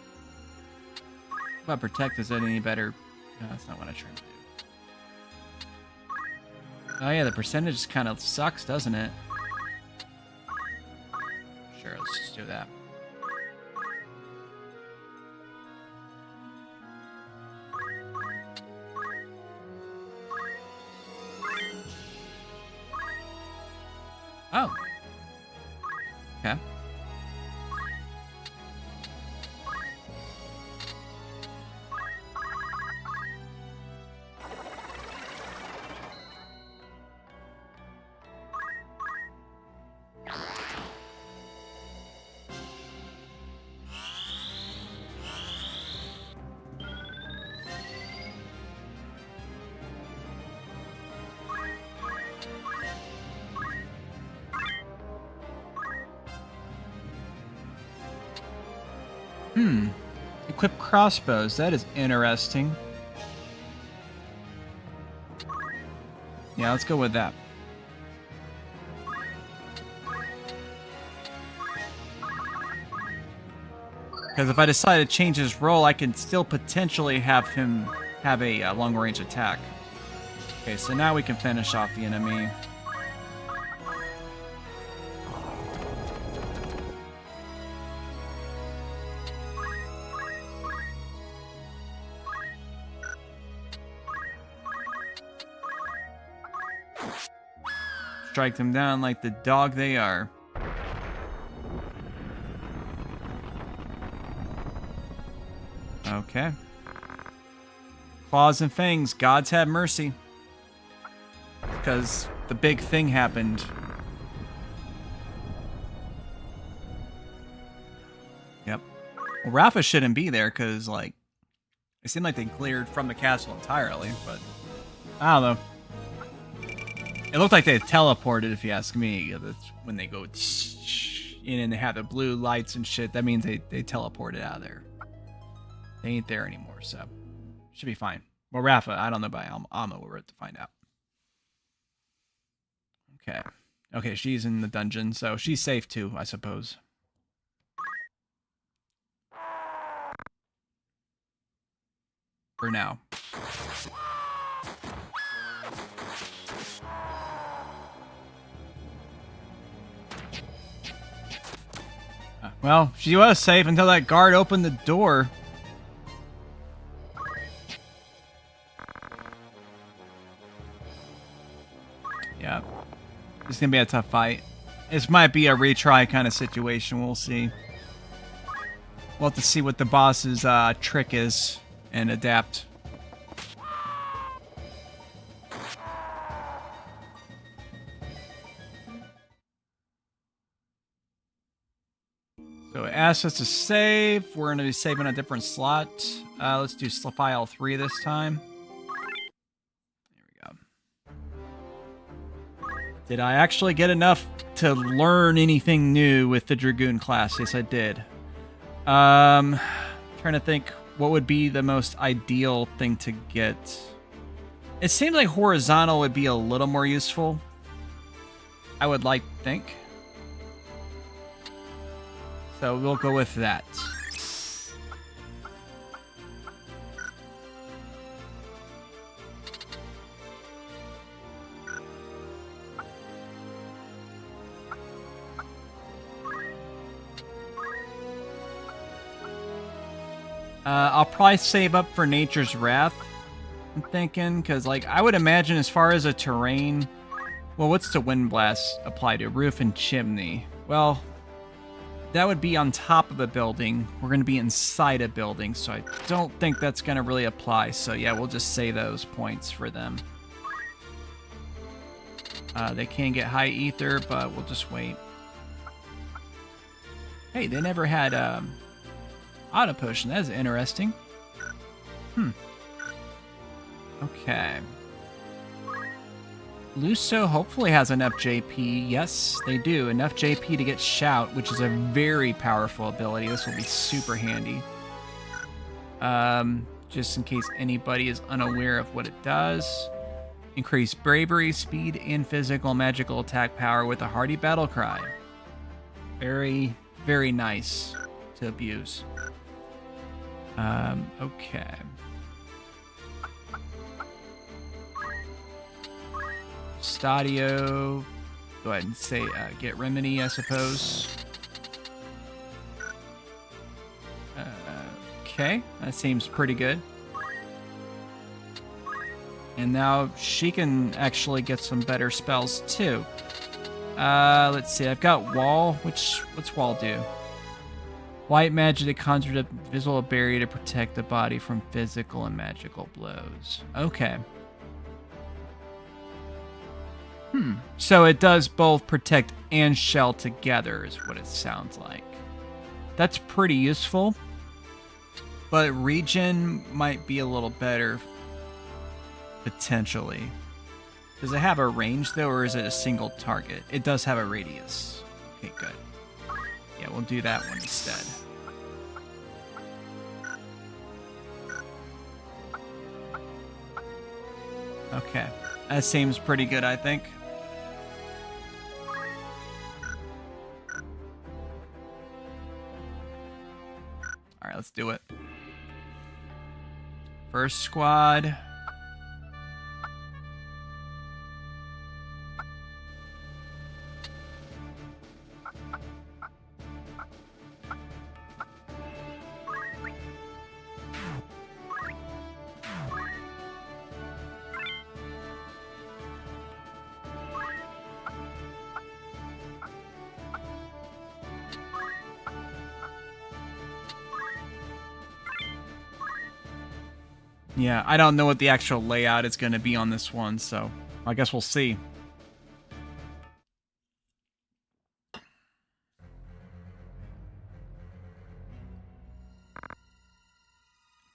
What about protect? Is that any better? No, that's not what I tried to do. Oh, yeah, the percentage kind of sucks, doesn't it? Sure, let's just do that. Oh. Okay. Equip crossbows. That is interesting. Yeah, let's go with that. Because if I decide to change his role, I can still potentially have him have a long-range attack. Okay, so now we can finish off the enemy. Strike them down like the dog they are. Okay. Claws and fangs, gods have mercy. Because the big thing happened. Yep. Well, Rafa shouldn't be there because, like, it seemed like they cleared from the castle entirely, but I don't know. It looked like they teleported, if you ask me. That's when they go in and they have the blue lights and shit. That means they teleported out of there. They ain't there anymore, so should be fine. Well, Rafa, I don't know about Alma. We're about to find out. Okay. Okay, she's in the dungeon, so she's safe too, I suppose. For now. Well, she was safe until that guard opened the door. Yeah. It's gonna be a tough fight. This might be a retry kind of situation. We'll see. We'll have to see what the boss's trick is and adapt. So it asks us to save. We're going to be saving a different slot. Let's do file 3 this time. There we go. Did I actually get enough to learn anything new with the Dragoon class? Yes, I did. Trying to think what would be the most ideal thing to get. It seems like horizontal would be a little more useful. I would like to think. So we'll go with that. I'll probably save up for Nature's Wrath, I'm thinking, because like I would imagine as far as a terrain, well, what's the Wind Blast apply to? Roof and chimney. Well, that would be on top of a building. We're going to be inside a building, so I don't think that's going to really apply. So yeah, we'll just say those points for them. They can get high ether, but we'll just wait. Hey, they never had auto potion. That's interesting. Okay. Luso hopefully has enough JP. Yes, they do. Enough JP to get Shout, which is a very powerful ability. This will be super handy. Just in case anybody is unaware of what it does. Increase bravery, speed, and physical magical attack power with a hearty battle cry. Very, very nice to abuse. Okay. Stadio. Go ahead and say get Remedy, I suppose. Okay, that seems pretty good. And now she can actually get some better spells too. Let's see. I've got Wall. What's Wall do? White magic that conjures a visual barrier to protect the body from physical and magical blows. Okay. So it does both protect and shell together is what it sounds like. That's pretty useful. But regen might be a little better. Potentially. Does it have a range though, or is it a single target? It does have a radius. Okay, good. Yeah, we'll do that one instead. Okay. That seems pretty good, I think. Alright, let's do it. First squad. Yeah, I don't know what the actual layout is going to be on this one, so I guess we'll see.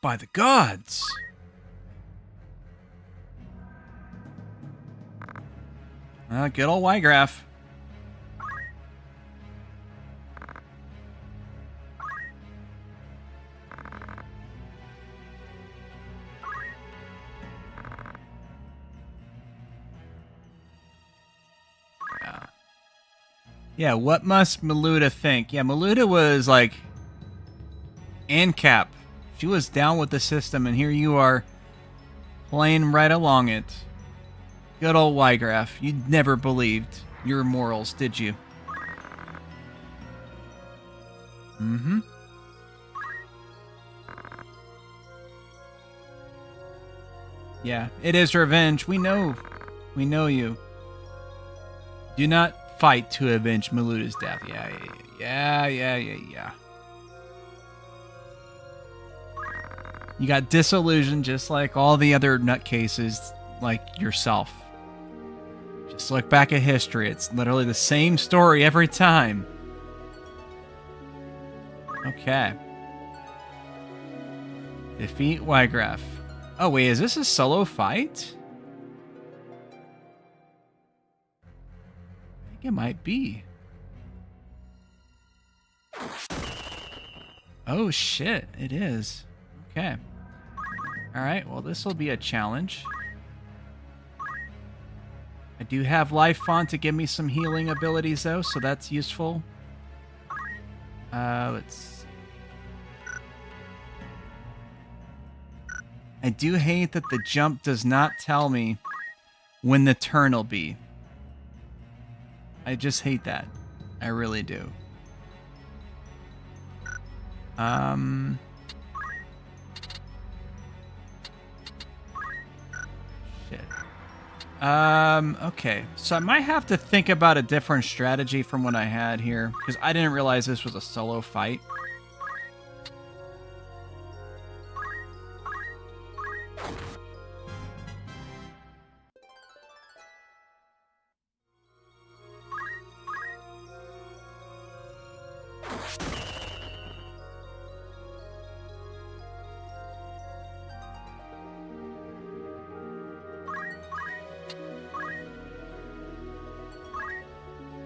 By the gods! Good old Y-Graph. Yeah, what must Maluda think? Yeah, Maluda was like ANCAP. She was down with the system, and here you are playing right along it. Good old Y-Graph. You never believed your morals, did you? Mm-hmm. Yeah, it is revenge. We know. We know you. Do not fight to avenge Maluta's death. Yeah. You got disillusioned just like all the other nutcases like yourself. Just look back at history. It's literally the same story every time. Okay. Defeat Wygraf. Oh, wait, is this a solo fight? I think it might be. Oh, shit, it is. Okay. Alright, well, this will be a challenge. I do have Life Font to give me some healing abilities, though, so that's useful. Let's see. I do hate that the jump does not tell me when the turn will be. I just hate that. I really do. Shit. Okay. So I might have to think about a different strategy from what I had here, because I didn't realize this was a solo fight.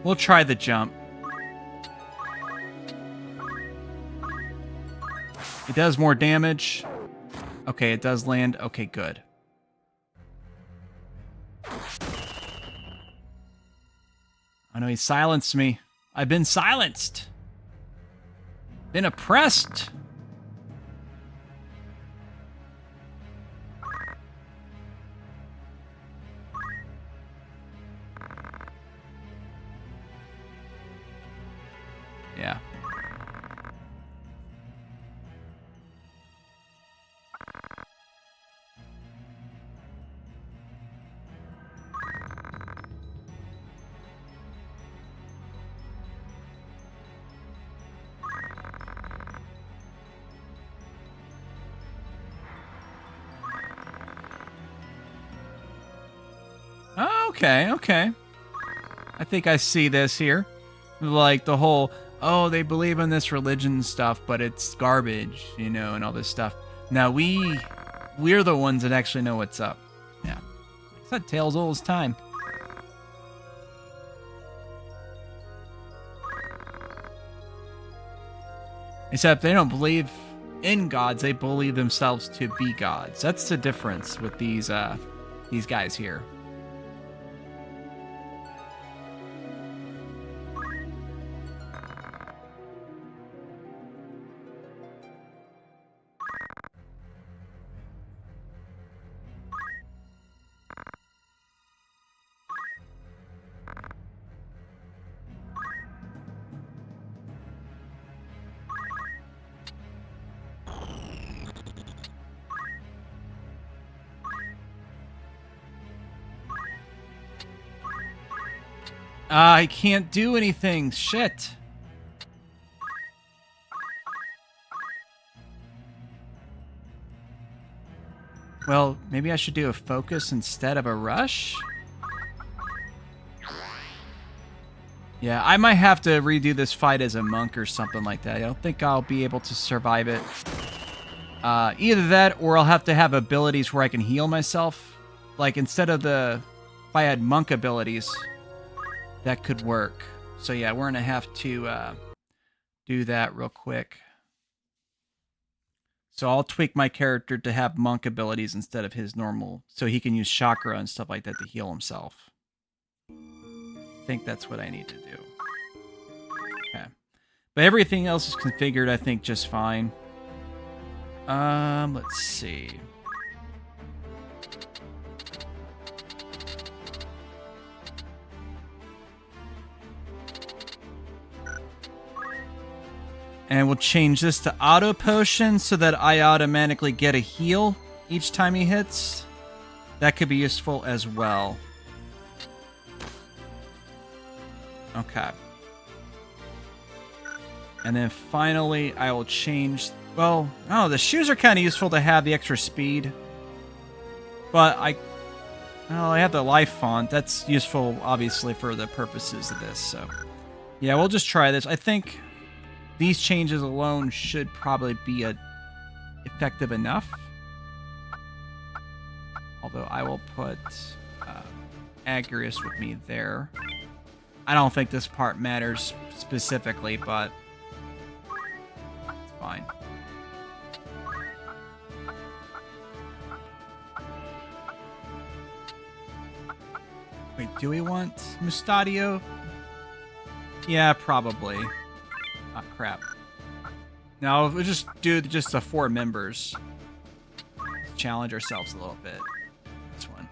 We'll try the jump. It does more damage. Okay, it does land. Okay, good. I know he silenced me. I've been silenced. Been oppressed. Yeah. Okay. I think I see this here. Like the whole, oh, they believe in this religion stuff, but it's garbage, you know, and all this stuff. Now we're the ones that actually know what's up. Yeah. It's that tale's old as time. Except they don't believe in gods, they believe themselves to be gods. That's the difference with these guys here. I can't do anything. Shit. Well, maybe I should do a focus instead of a rush? Yeah, I might have to redo this fight as a monk or something like that. I don't think I'll be able to survive it. Either that, or I'll have to have abilities where I can heal myself. Like, instead of if I had monk abilities, that could work. So yeah, we're gonna have to do that real quick. So I'll tweak my character to have monk abilities instead of his normal, so he can use chakra and stuff like that to heal himself. I think that's what I need to do. Okay. But everything else is configured, I think, just fine. Let's see. And we'll change this to auto potion so that I automatically get a heal each time he hits. That could be useful as well. Okay. And then finally, I will change... Well, oh, the shoes are kind of useful to have the extra speed. But I have the life font. That's useful, obviously, for the purposes of this. So, yeah, we'll just try this. I think these changes alone should probably be effective enough. Although I will put Agrius with me there. I don't think this part matters specifically, but it's fine. Wait, do we want Mustadio? Yeah, probably. Ah, crap. No, we'll just do just the 4 members. Let's challenge ourselves a little bit. This one.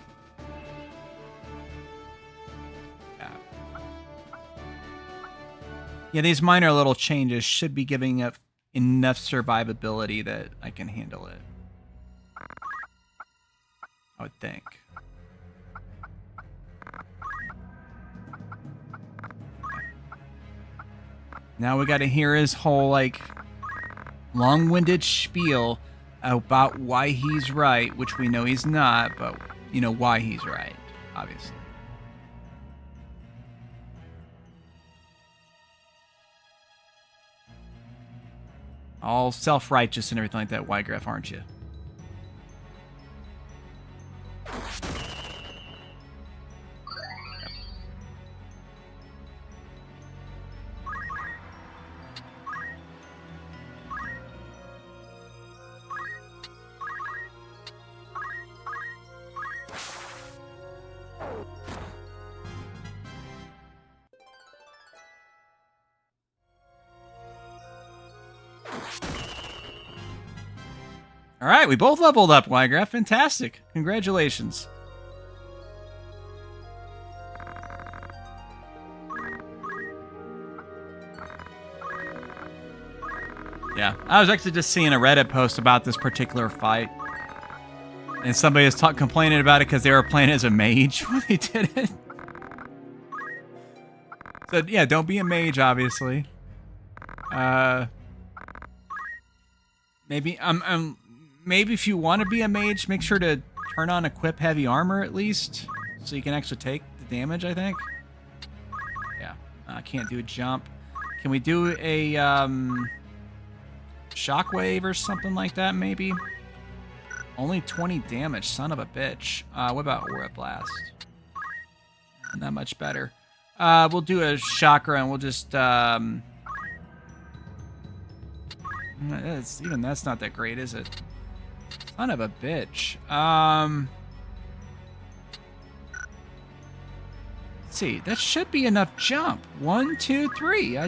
Yeah, these minor little changes should be giving up enough survivability that I can handle it. I would think. Now we gotta hear his whole, like, long-winded spiel about why he's right, which we know he's not, but, you know, why he's right, obviously. All self-righteous and everything like that, Wygraf, aren't you? All right, we both leveled up, Wygraf. Fantastic. Congratulations. Yeah, I was actually just seeing a Reddit post about this particular fight. And somebody was complaining about it because they were playing as a mage when they did it. So, yeah, don't be a mage, obviously. Maybe maybe if you want to be a mage, make sure to turn on equip heavy armor at least, so you can actually take the damage, I think. Yeah, I can't do a jump. Can we do a shockwave or something like that, maybe? Only 20 damage, son of a bitch. What about Aura Blast? Not much better. We'll do a chakra and we'll just... even that's not that great, is it? Son of a bitch. Let's see. That should be enough jump. 1, 2, 3.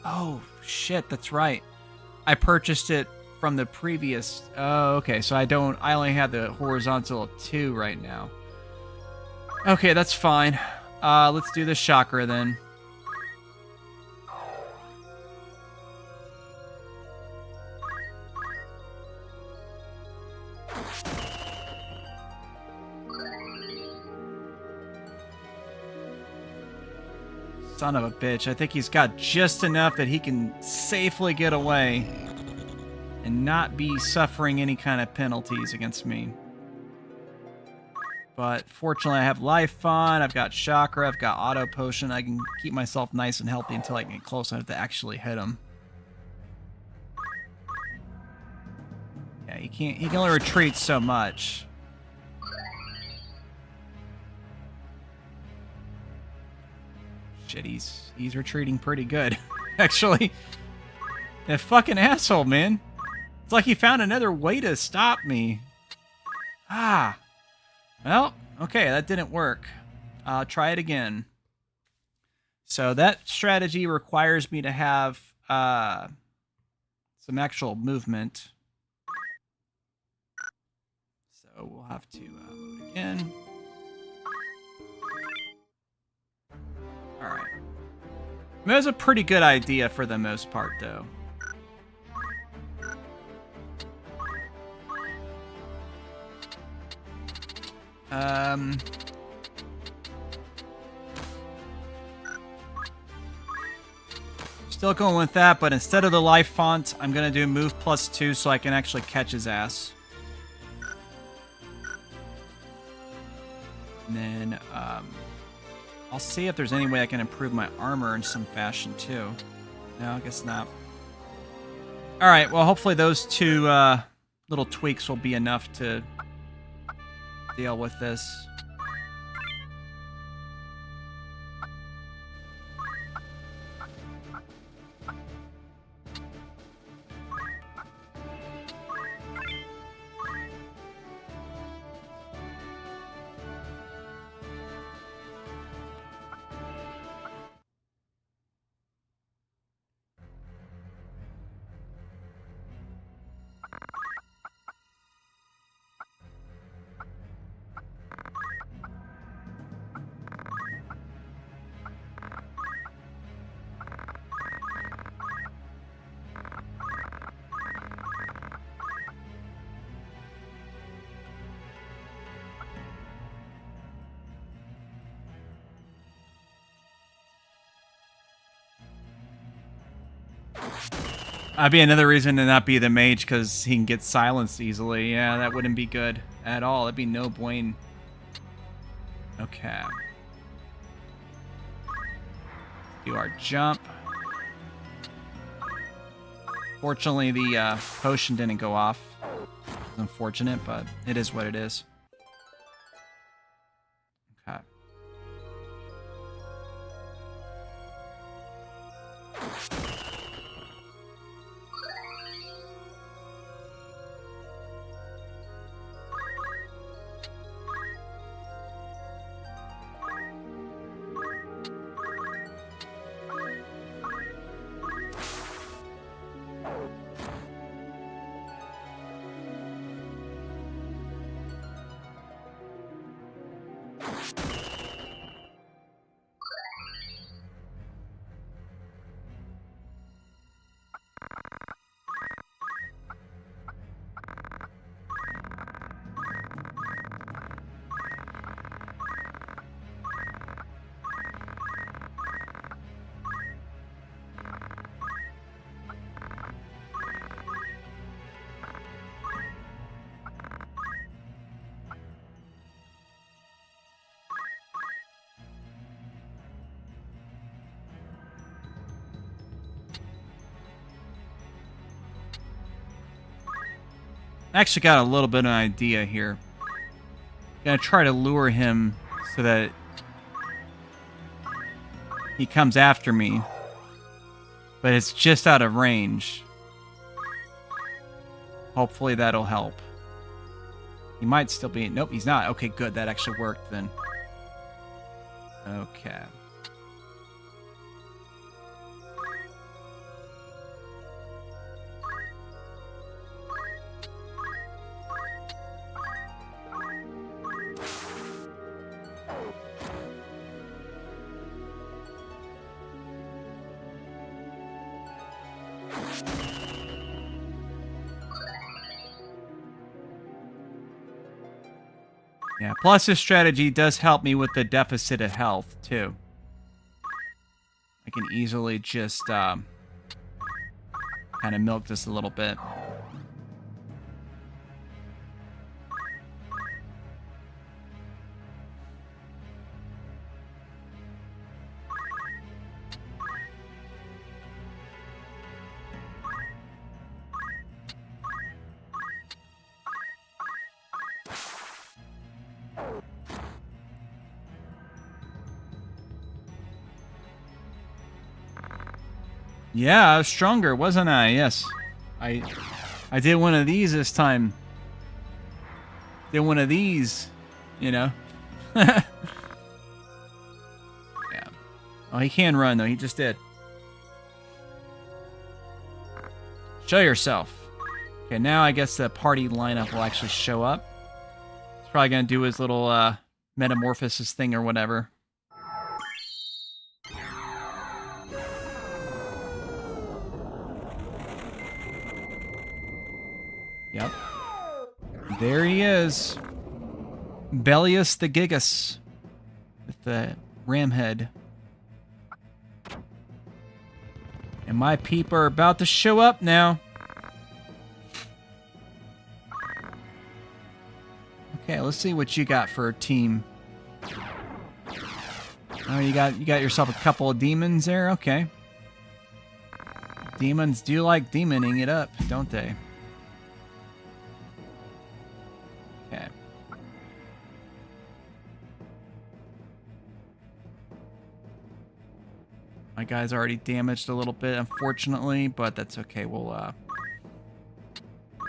Oh, shit. That's right. I purchased it from the previous... Oh, okay. So I only have the horizontal 2 right now. Okay, that's fine. Let's do the chakra then. Son of a bitch. I think he's got just enough that he can safely get away and not be suffering any kind of penalties against me. But fortunately, I have Life Font, I've got Chakra, I've got Auto Potion. I can keep myself nice and healthy until I can get close enough to actually hit him. Yeah, he can only retreat so much. Shit, he's retreating pretty good, actually. That fucking asshole, man. It's like he found another way to stop me. Ah. Well, okay, that didn't work. I'll try it again. So that strategy requires me to have some actual movement. So we'll have to load again. Alright. That was a pretty good idea for the most part, though. Still going with that, but instead of the life font, I'm going to do move +2 so I can actually catch his ass. And then, I'll see if there's any way I can improve my armor in some fashion, too. No, I guess not. Alright, well, hopefully those two, little tweaks will be enough to deal with this. That'd be another reason to not be the mage, because he can get silenced easily. Yeah, that wouldn't be good at all. That'd be no bueno. Okay. Do our jump. Fortunately, the potion didn't go off. It's unfortunate, but it is what it is. Okay. I actually got a little bit of an idea here. Gonna try to lure him so that he comes after me, but it's just out of range. Hopefully that'll help. He might still be... Nope, he's not. Okay, good. That actually worked then. Okay. Yeah, plus this strategy does help me with the deficit of health, too. I can easily just kind of milk this a little bit. Yeah, I was stronger, wasn't I? Yes. I did one of these this time. Did one of these, you know. Yeah. Oh, he can run, though. He just did. Show yourself. Okay, now I guess the party lineup will actually show up. He's probably going to do his little metamorphosis thing or whatever. Yep. There he is. Bellius the Gigas. With the ram head. And my people are about to show up now. Okay, let's see what you got for a team. Oh, you got yourself a couple of demons there? Okay. Demons do like demoning it up, don't they? Okay. My guy's already damaged a little bit, unfortunately, but that's okay. We'll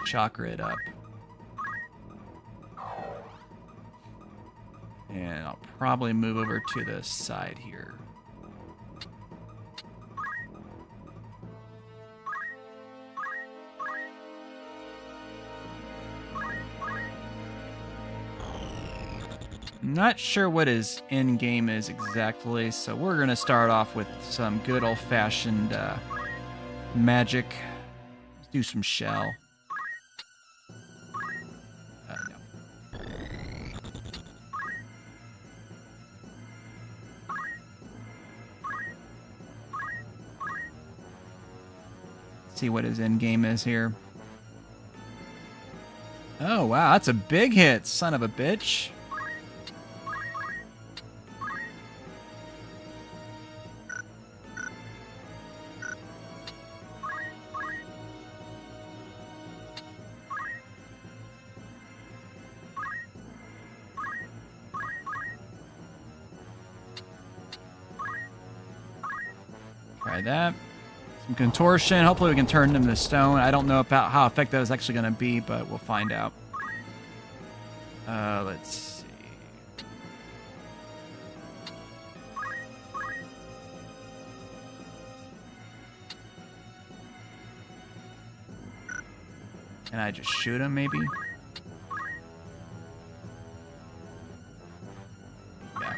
chakra it up. And I'll probably move over to the side here. I'm not sure what his end game is exactly, so we're going to start off with some good old-fashioned magic. Let's do some shell. No. Let's see what his end game is here. Oh, wow, that's a big hit, son of a bitch. Try that. Some contortion. Hopefully we can turn them to stone. I don't know about how effective it's actually going to be, but we'll find out. Let's see. Can I just shoot him, maybe? Yeah.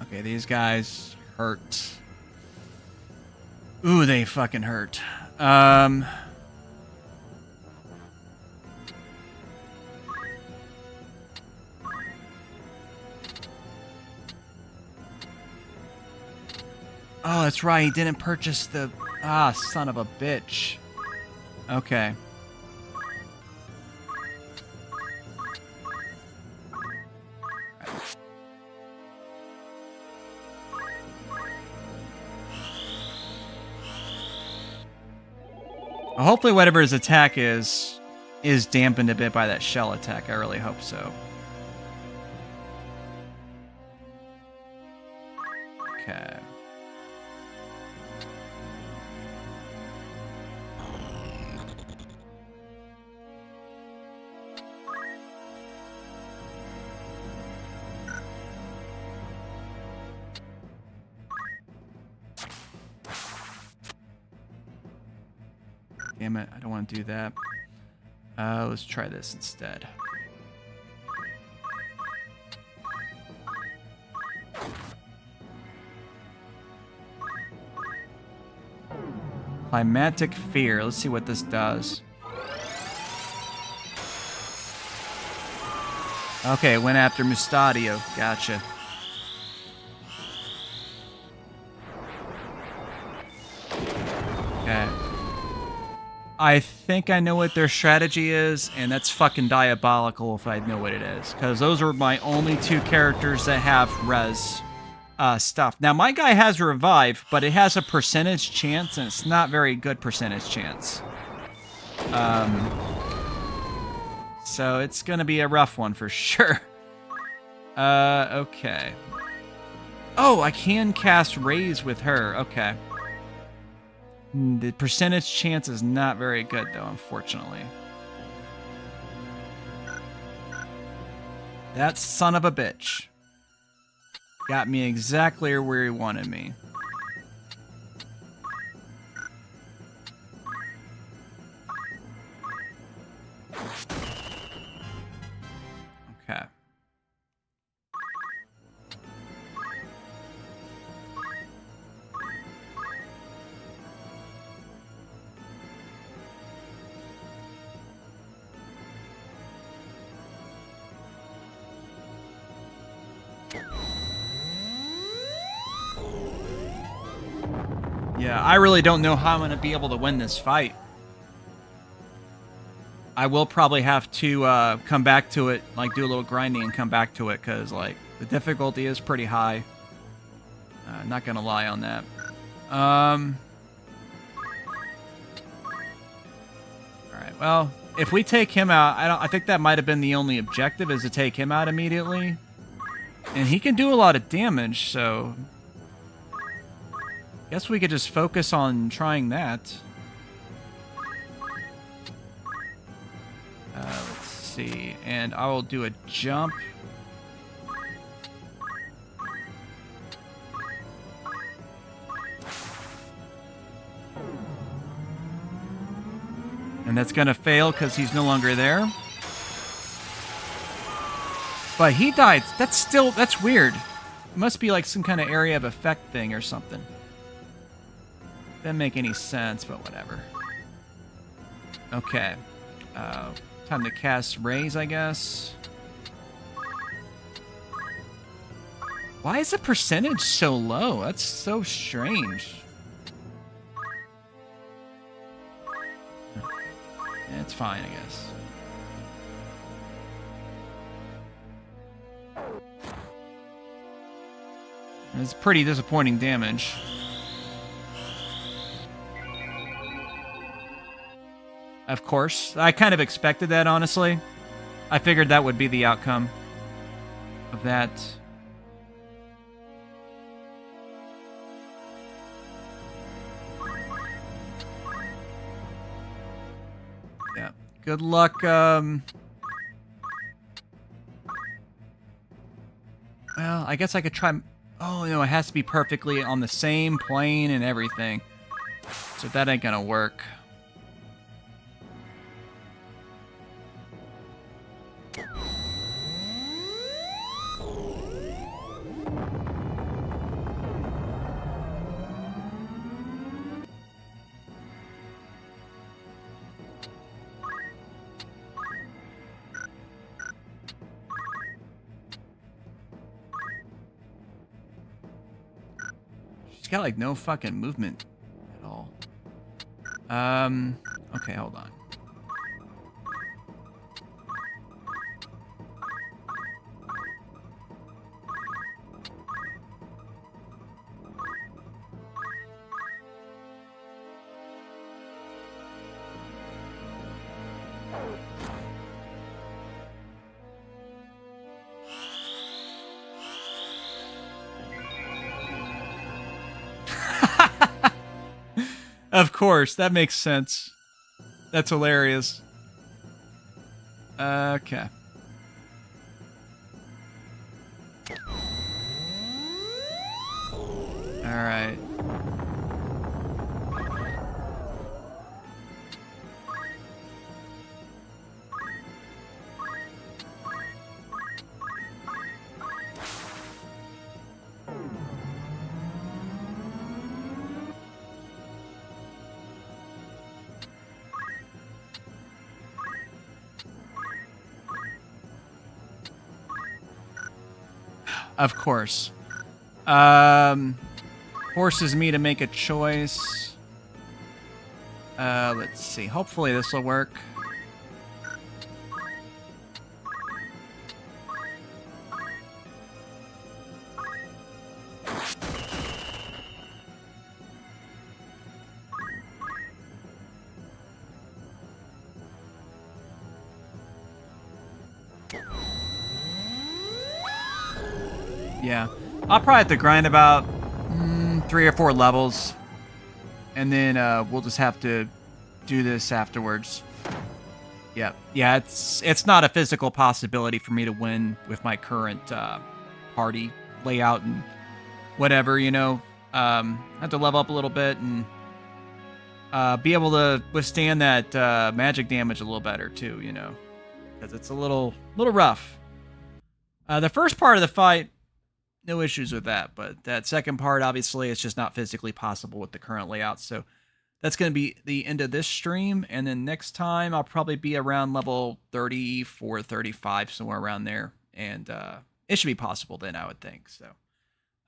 Okay, these guys hurt. Ooh, they fucking hurt. Oh, that's right. He didn't purchase the... Ah, son of a bitch. Okay. Well, hopefully whatever his attack is dampened a bit by that shell attack. I really hope so. Okay. Damn it, I don't want to do that. Let's try this instead. Climatic Fear. Let's see what this does. Okay, went after Mustadio. Gotcha. Okay. I think I know what their strategy is, and that's fucking diabolical if I know what it is. Because those are my only two characters that have res stuff. Now, my guy has revive, but it has a percentage chance, and it's not very good percentage chance. So it's going to be a rough one for sure. Okay. Oh, I can cast Raise with her. Okay. The percentage chance is not very good, though, unfortunately. That son of a bitch got me exactly where he wanted me. Yeah, I really don't know how I'm going to be able to win this fight. I will probably have to come back to it, like do a little grinding and come back to it, because like the difficulty is pretty high. Not going to lie on that. Alright, well, if we take him out, I think that might have been the only objective, is to take him out immediately. And he can do a lot of damage, so guess we could just focus on trying that. Let's see, and I will do a jump. And that's going to fail because he's no longer there. But he died. That's weird. It must be like some kind of area of effect thing or something. Didn't make any sense, but whatever. Okay. Time to cast Raise, I guess. Why is the percentage so low? That's so strange. It's fine, I guess. It's pretty disappointing damage. Of course. I kind of expected that, honestly. I figured that would be the outcome of that. Yeah. Good luck, well, I guess I could try... Oh, no, it has to be perfectly on the same plane and everything. So that ain't gonna work. She's got, like, no fucking movement at all. Okay, hold on. Of course, that makes sense. That's hilarious. Okay. Alright. Of course. Forces me to make a choice. Let's see. Hopefully this will work. Yeah, I'll probably have to grind about 3 or 4 levels, and then we'll just have to do this afterwards. Yep. Yeah, it's not a physical possibility for me to win with my current party layout and whatever, you know. I have to level up a little bit and be able to withstand that magic damage a little better too, you know, because it's a little rough. The first part of the fight, no issues with that, but that second part, obviously, it's just not physically possible with the current layout. So that's going to be the end of this stream, and then next time I'll probably be around level 34, 35, somewhere around there, and It should be possible then, I would think. So,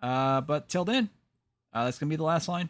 but till then, that's gonna be the last line.